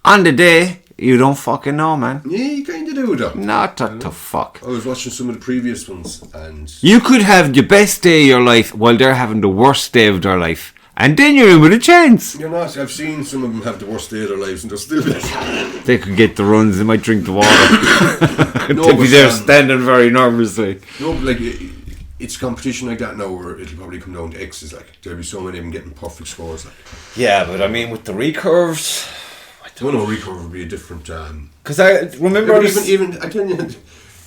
Speaker 2: on the day, you don't fucking know, man.
Speaker 1: Yeah, you kind of do, though.
Speaker 2: Not the fuck.
Speaker 1: I was watching some of the previous ones, and
Speaker 2: you could have the best day of your life while they're having the worst day of their life, and then you're in with a chance.
Speaker 1: You're not. I've seen some of them have the worst day of their lives, and they're still there.
Speaker 2: They could get the runs. They might drink the water. They'd be there standing very nervously.
Speaker 1: No, but like it's a competition like that now, where it'll probably come down to X's. Like there'll be so many of them getting perfect scores. Like,
Speaker 2: yeah, but I mean with the recurves.
Speaker 1: Well, no, recurve would be a different.
Speaker 2: Because I remember,
Speaker 1: even I tell you,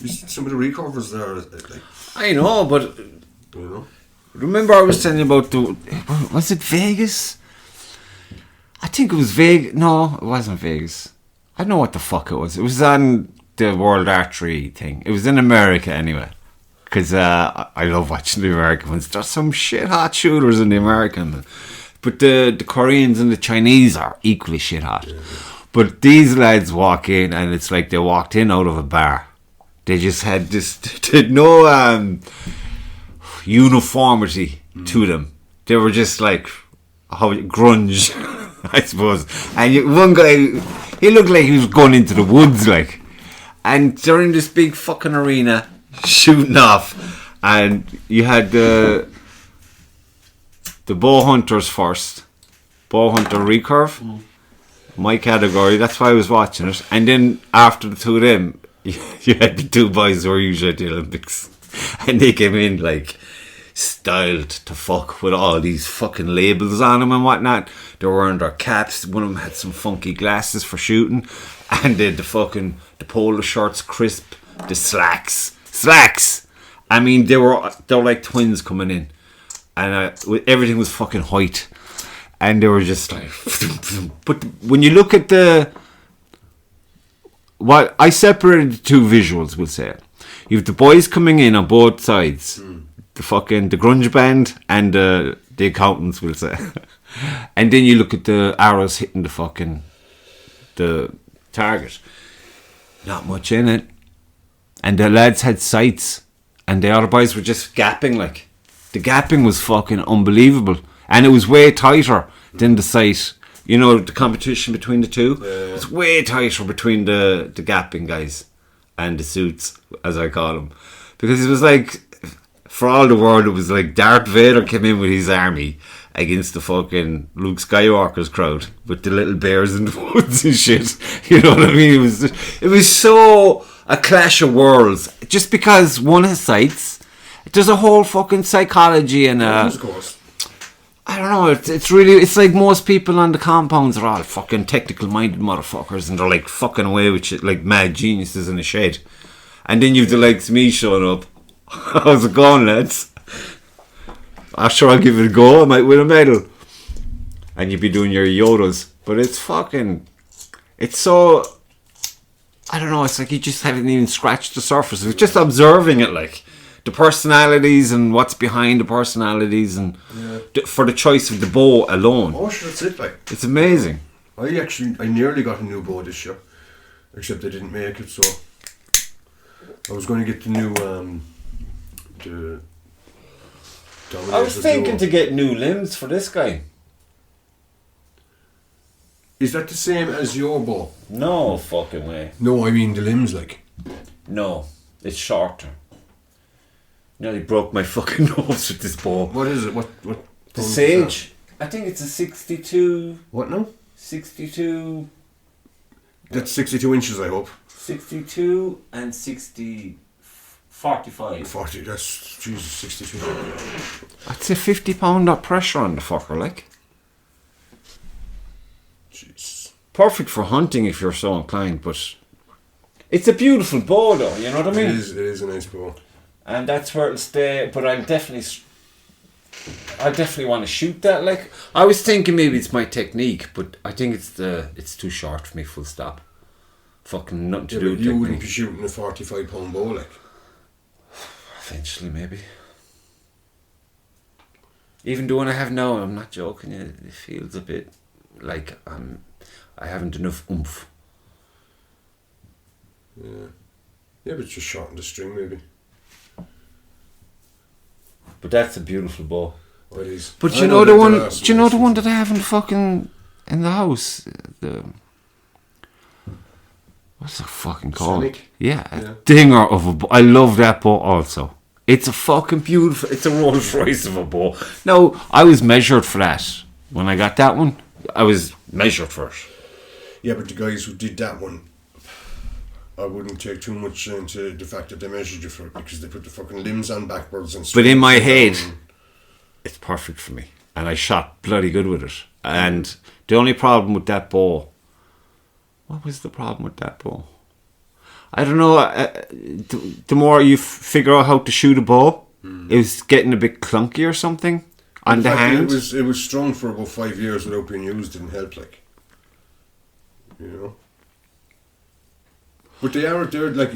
Speaker 1: some of the recurves there. Like,
Speaker 2: I know, but
Speaker 1: you know.
Speaker 2: Remember, I was telling you about was it Vegas? I think it was Vegas. No, it wasn't Vegas. I don't know what the fuck it was. It was on the World Archery thing. It was in America anyway. Because I love watching the American ones. There's some shit hot shooters in the American. But the Koreans and the Chinese are equally shit hot. Yeah. But these lads walk in and it's like they walked in out of a bar. They just had no uniformity to them. They were just like grunge, I suppose. And one guy, he looked like he was going into the woods, like. And they're in this big fucking arena shooting off. And you had the bow hunters first. Bow hunter recurve. My category. That's why I was watching it. And then after the two of them, you had the two boys who were usually at the Olympics. And they came in like styled to fuck with all these fucking labels on them and whatnot. They were wearing their caps. One of them had some funky glasses for shooting. And they had the polo shirts crisp. The slacks. I mean, they were like twins coming in. And everything was fucking white. And they were just like... But when you look at what I separated the two visuals, we'll say. You have the boys coming in on both sides. The grunge band and the accountants, we'll say. And then you look at the arrows hitting the target. Not much in it. And the lads had sights. And the other boys were just gapping like. The gapping was fucking unbelievable. And it was way tighter than the sight. You know, the competition between the two.
Speaker 1: Yeah.
Speaker 2: It's way tighter between the gapping guys and the suits, as I call them. Because it was like, for all the world, it was like Darth Vader came in with his army against the fucking Luke Skywalker's crowd with the little bears in the woods and shit. You know what I mean? It was so a clash of worlds. Just because one has sights, there's a whole fucking psychology and
Speaker 1: Of course.
Speaker 2: I don't know, it's really, it's like most people on the compounds are all fucking technical minded motherfuckers and they're like fucking away with shit like mad geniuses in a shed. And then you've the likes of me showing up. How's it going, lads? I'm sure I'll give it a go, I might win a medal. And you'd be doing your Yodas. But it's fucking, it's so, I don't know, it's like you just haven't even scratched the surface. It's just observing it, like the personalities and what's behind the personalities and for the choice of the bow alone.
Speaker 1: Oh, sure, that's it, like.
Speaker 2: It's amazing.
Speaker 1: I nearly got a new bow this year, except I didn't make it, so I was going to get the new, the
Speaker 2: I was thinking to get new limbs for this guy.
Speaker 1: Is that the same as your bow?
Speaker 2: No fucking way.
Speaker 1: No, I mean the limbs, like.
Speaker 2: No, it's shorter. Nearly broke my fucking nose with this bow.
Speaker 1: What is it? What
Speaker 2: The
Speaker 1: pound is
Speaker 2: Sage. I think it's a 62.
Speaker 1: that? What now?
Speaker 2: 62.
Speaker 1: That's 62 inches, I hope.
Speaker 2: 62 and 45.
Speaker 1: 40, that's, Jesus, 62.
Speaker 2: I'd say 50 pound of pressure on the fucker, like.
Speaker 1: Jeez.
Speaker 2: Perfect for hunting if you're so inclined, but it's a beautiful bow though, you know what I mean?
Speaker 1: It is a nice bow.
Speaker 2: And that's where it'll stay, but I definitely want to shoot that. Like, I was thinking maybe it's my technique, but I think it's too short for me, full stop. Fucking nothing to do with
Speaker 1: You
Speaker 2: technique.
Speaker 1: wouldn't be shooting a 45 pound bow, like.
Speaker 2: Eventually, maybe. Even the one I have now, I'm not joking, it feels a bit like I haven't enough oomph.
Speaker 1: Yeah, but just shorten the string, maybe.
Speaker 2: But that's a beautiful bow.
Speaker 1: Oh, it is.
Speaker 2: But
Speaker 1: I
Speaker 2: you know the
Speaker 1: that
Speaker 2: one?
Speaker 1: there are
Speaker 2: Do
Speaker 1: some
Speaker 2: you know
Speaker 1: nice
Speaker 2: the one
Speaker 1: ones.
Speaker 2: that I have in the house? What's it fucking called?
Speaker 1: Sonic?
Speaker 2: Yeah,
Speaker 1: Yeah.
Speaker 2: a dinger of a bow. I love that bow also. It's a fucking beautiful. It's a Rolls Royce of a bow. No, I was measured for that when I got that one. I was measured for it.
Speaker 1: Yeah, but the guys who did that one, I wouldn't take too much into the fact that they measured you for it because they put the fucking limbs on backwards and
Speaker 2: But in my head,
Speaker 1: and-
Speaker 2: it's perfect for me, and I shot bloody good with it. And the only problem with that bow, what was the problem with that bow? I don't know. The more you figure out how to shoot a bow, it was getting a bit clunky or something on the
Speaker 1: fact that
Speaker 2: hand.
Speaker 1: It was strung for about 5 years without being used. Didn't help, like. You know. But they're like.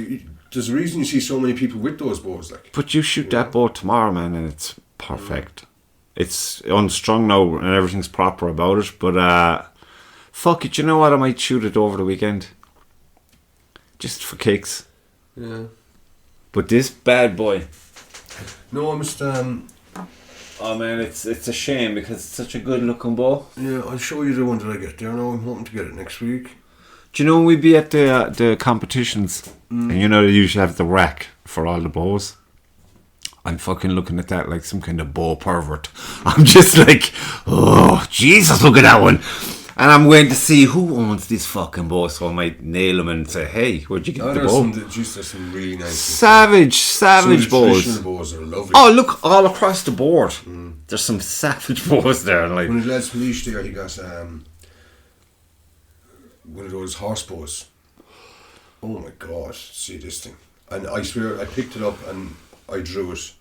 Speaker 1: There's a reason you see so many people with those bows, like.
Speaker 2: But you shoot that bow tomorrow, man, and it's perfect. It's unstrung now and everything's proper about it. But fuck it, you know what? I might shoot it over the weekend, just for kicks.
Speaker 1: Yeah.
Speaker 2: But this bad boy.
Speaker 1: No, I must.
Speaker 2: Oh man, it's a shame because it's such a good looking bow.
Speaker 1: Yeah, I'll show you the one that I get there. Now I'm hoping to get it next week.
Speaker 2: Do you know when we be at the competitions and you know they usually have the rack for all the bows? I'm fucking looking at that like some kind of bow pervert. I'm just like, oh Jesus, look at that one. And I'm waiting to see who owns this fucking bow, so I might nail him and say, hey, where'd you get the bow?
Speaker 1: There's some really nice.
Speaker 2: Savage bows.
Speaker 1: Traditional bows are lovely.
Speaker 2: Oh, look, all across the board. There's some savage bows there. Like,
Speaker 1: When the lads finished there, he got one of those horse bows. Oh my God, see this thing. And I swear, I picked it up and I drew it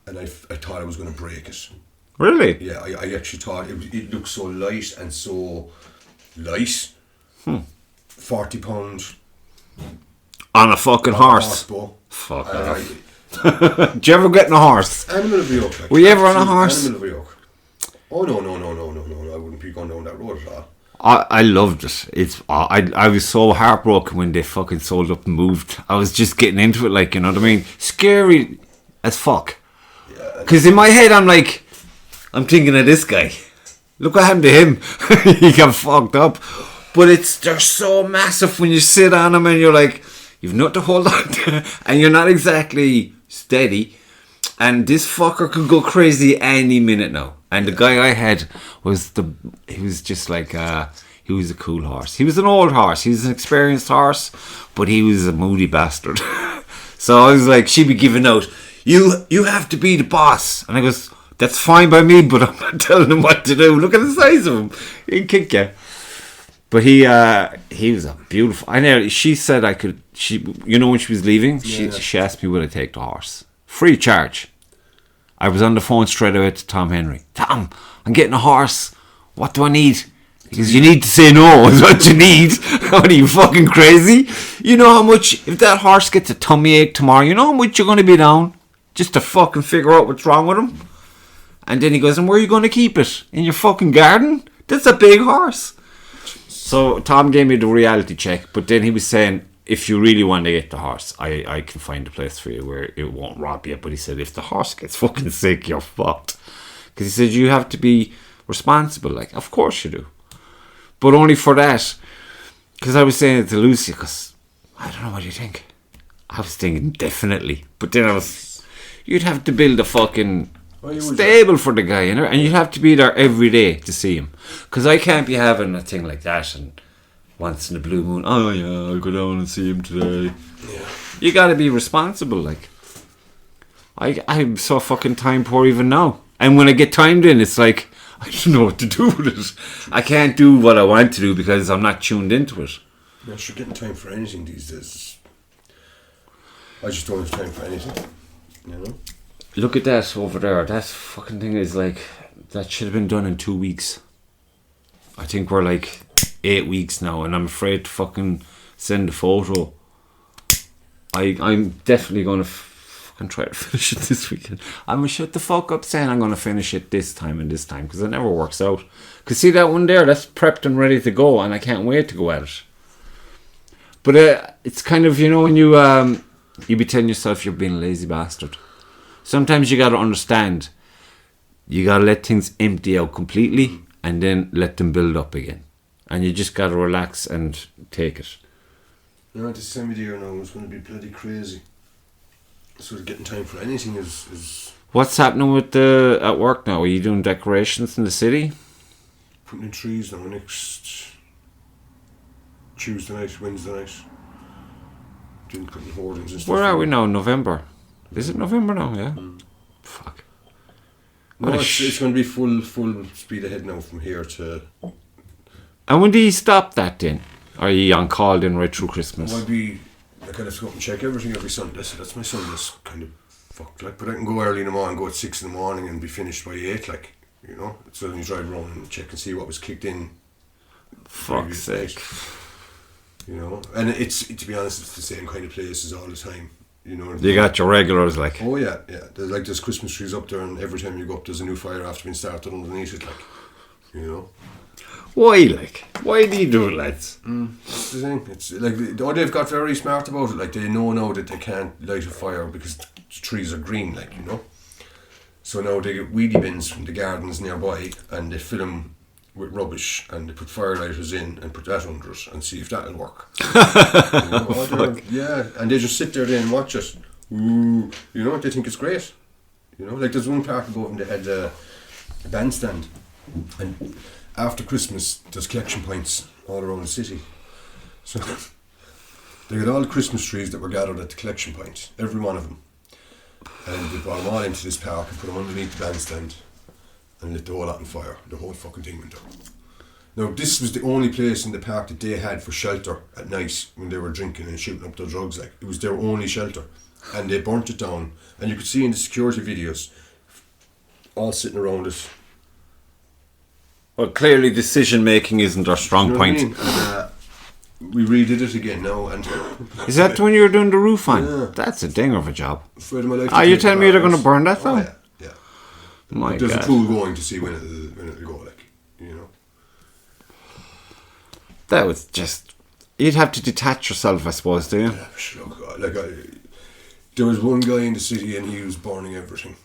Speaker 1: and I thought I was going to break it.
Speaker 2: really?
Speaker 1: Yeah, I actually thought it looked so light and so light. 40 pound
Speaker 2: On a fucking horse.
Speaker 1: bow.
Speaker 2: Fuck
Speaker 1: And
Speaker 2: off. Did you ever get in a horse?
Speaker 1: Animal of the yoke. Like,
Speaker 2: Were you ever on a
Speaker 1: absolute
Speaker 2: horse?
Speaker 1: Animal of the yoke. Oh no, I wouldn't be going down that road at all.
Speaker 2: I loved it. I was so heartbroken when they fucking sold up and moved. I was just getting into it, like, you know what I mean? Scary as fuck. Because in my head, I'm thinking of this guy. Look what happened to him. He got fucked up. But they're so massive when you sit on them and you're like, you've nothing to hold on to, and you're not exactly steady. And this fucker could go crazy any minute now. And the guy I had he was just like, he was a cool horse. He was an old horse. He was an experienced horse, but he was a moody bastard. So I was like, she'd be giving out, you have to be the boss. And I goes, that's fine by me, but I'm not telling him what to do. Look at the size of him. He'd kick you. But he was a beautiful. She said I could. When she was leaving, she asked me would I take the horse, free charge. I was on the phone straight away to Tom Henry. Tom, I'm getting a horse. What do I need? Because you need to say no is what you need. What are you, fucking crazy? You know how much, if that horse gets a tummy ache tomorrow, you know how much you're going to be down just to fucking figure out what's wrong with him? And then he goes, and where are you going to keep it? In your fucking garden? That's a big horse. So Tom gave me the reality check, but then he was saying, if you really want to get the horse, I can find a place for you where it won't rob you. But he said, if the horse gets fucking sick, you're fucked. Because he said, you have to be responsible. Like, of course you do. But only for that. Because I was saying it to Lucy, because I don't know, what do you think? I was thinking definitely. But then you'd have to build a fucking stable for the guy, you know? And you'd have to be there every day to see him. Because I can't be having a thing like that and once in a blue moon, oh yeah, I'll go down and see him today. Yeah. You gotta be responsible, like. I'm so fucking time poor even now. And when I get timed in, it's like, I don't know what to do with it. I can't do what I want to do because I'm not tuned into it.
Speaker 1: Yeah, you're getting time for anything these days. I just don't have time for anything, you know?
Speaker 2: Look at that over there. That fucking thing is like, that should have been done in 2 weeks. I think we're like 8 weeks now, and I'm afraid to fucking send a photo. I'm definitely going to fucking try to finish it this weekend. I'm going to shut the fuck up saying I'm going to finish it this time and this time, because it never works out. Because see that one there, that's prepped and ready to go, and I can't wait to go at it. But it's kind of, you know, when you be telling yourself you're being a lazy bastard. Sometimes you got to understand, you got to let things empty out completely and then let them build up again. And you just got to relax and take it.
Speaker 1: You know, this time of the year now is going to be bloody crazy. So getting time for anything is...
Speaker 2: What's happening with at work now? Are you doing decorations in the city?
Speaker 1: Putting in trees now next Tuesday night, Wednesday night. Doing putting hoardings and stuff.
Speaker 2: Where are we now? November? Is it November now? Yeah. Fuck.
Speaker 1: No, it's going to be full speed ahead now from here to...
Speaker 2: And when do you stop that then? Are you on call then right through Christmas?
Speaker 1: Well, I kind of have to go up and check everything every Sunday, so that's my Sundays kind of fucked, like. But I can go early in the morning, go at 6 in the morning and be finished by 8, like, you know. So then you drive around and check and see what was kicked in.
Speaker 2: Fuck's sake.
Speaker 1: You know, and it's, to be honest, it's the same kind of places all the time. You know,
Speaker 2: you got your regulars, like.
Speaker 1: Oh yeah. There's Christmas trees up there, and every time you go up, there's a new fire after being started underneath it, like. You know.
Speaker 2: Why, like? Why do you do it, lads?
Speaker 1: That's the thing. It's like they've got very smart about it. Like, they know now that they can't light a fire because the trees are green, like, you know. So now they get weedy bins from the gardens nearby and they fill them with rubbish and they put firelighters in and put that under it and see if that'll work. You know, yeah, and they just sit there then and watch it. Ooh, you know, they think it's great. You know, like there's one park above and they had a bandstand, and after Christmas there's collection points all around the city. So they had all the Christmas trees that were gathered at the collection point, every one of them. And they brought them all into this park and put them underneath the bandstand and lit the whole lot on fire. The whole fucking thing went down. Now, this was the only place in the park that they had for shelter at night when they were drinking and shooting up their drugs. Like, it was their only shelter. And they burnt it down. And you could see in the security videos, all sitting around it.
Speaker 2: Well, clearly decision making isn't our strong point.
Speaker 1: You know what I mean? And, we redid it again now. And
Speaker 2: is that when you were doing the roof on?
Speaker 1: Yeah.
Speaker 2: That's a dinger of a job.
Speaker 1: Are
Speaker 2: you telling me they're going to burn that though?
Speaker 1: Oh, yeah.
Speaker 2: My
Speaker 1: There's
Speaker 2: God.
Speaker 1: a pool going to see when it'll go, like, you know.
Speaker 2: That was just... You'd have to detach yourself, I suppose, do you?
Speaker 1: Yeah, sure. There was one guy in the city and he was burning everything.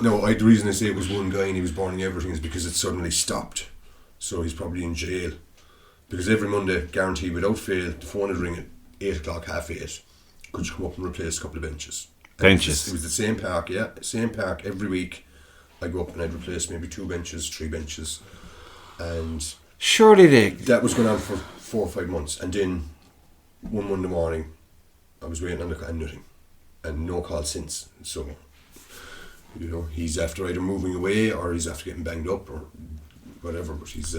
Speaker 1: No, the reason I say it was one guy and he was burning everything is because it suddenly stopped. So he's probably in jail. Because every Monday, guaranteed without fail, the phone would ring at 8 o'clock, 7:30. Could you come up and replace a couple of benches?
Speaker 2: Benches?
Speaker 1: It was the same park, yeah. Same park every week. I'd go up and I'd replace maybe 2 benches, 3 benches. And
Speaker 2: surely they...
Speaker 1: that was going on for 4 or 5 months. And then one Monday morning, I was waiting on nothing. And no call since. So, he's after either moving away or he's after getting banged up or whatever. But he's...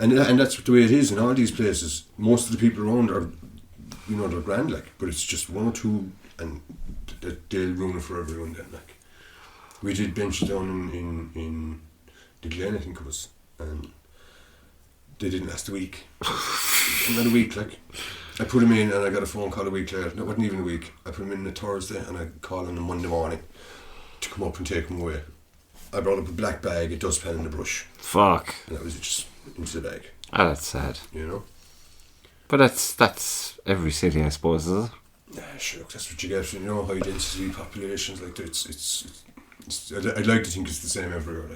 Speaker 1: And that's the way it is in all these places. Most of the people around are, they're grand, but it's just 1 or 2 and they'll ruin it for everyone then, We did bench down in the Glen, I think it was, and they didn't last a week. Not a week, I put him in and I got a phone call a week later. No, it wasn't even a week. I put him in on a Thursday and I called on a Monday morning to come up and take him away. I brought up a black bag, a dustpan and a brush.
Speaker 2: Fuck.
Speaker 1: And that was just into the bag.
Speaker 2: Ah, that's sad.
Speaker 1: But
Speaker 2: that's every city, I suppose, is it?
Speaker 1: Yeah, sure. That's what you get. High density populations like that. It's I'd like to think it's the same everywhere.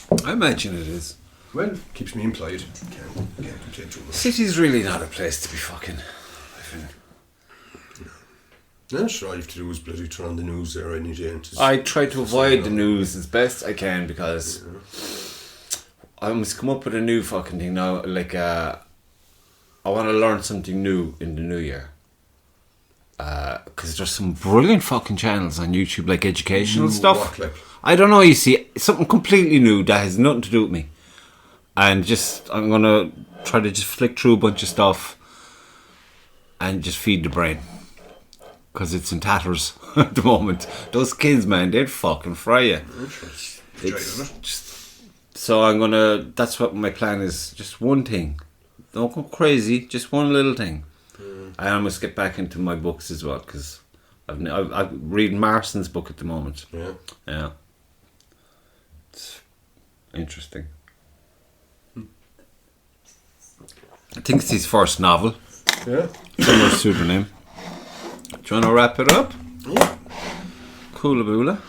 Speaker 1: But
Speaker 2: I imagine it is.
Speaker 1: Well, keeps me employed. Can't complain too much.
Speaker 2: City's really not a place to be fucking.
Speaker 1: No, sure. All you have to do is bloody turn on the news there any day.
Speaker 2: I try to avoid the news as best I can because I must come up with a new fucking thing now. I want to learn something new in the new year. Because there's some brilliant fucking channels on YouTube, like educational
Speaker 1: New
Speaker 2: stuff.
Speaker 1: what,
Speaker 2: I don't know, you see, something completely new that has nothing to do with me. And I'm going to try to just flick through a bunch of stuff and just feed the brain. Because it's in tatters at the moment. Those kids, man, they'd fucking fry you. So I'm going to, that's what my plan is, just one thing. Don't go crazy, just one little thing. I must get back into my books as well, because I'm reading Marston's book at the moment. Yeah. It's interesting. I think it's his first novel.
Speaker 1: Yeah.
Speaker 2: Similar pseudonym. Do you want to wrap it up?
Speaker 1: Yeah.
Speaker 2: Coolaboola.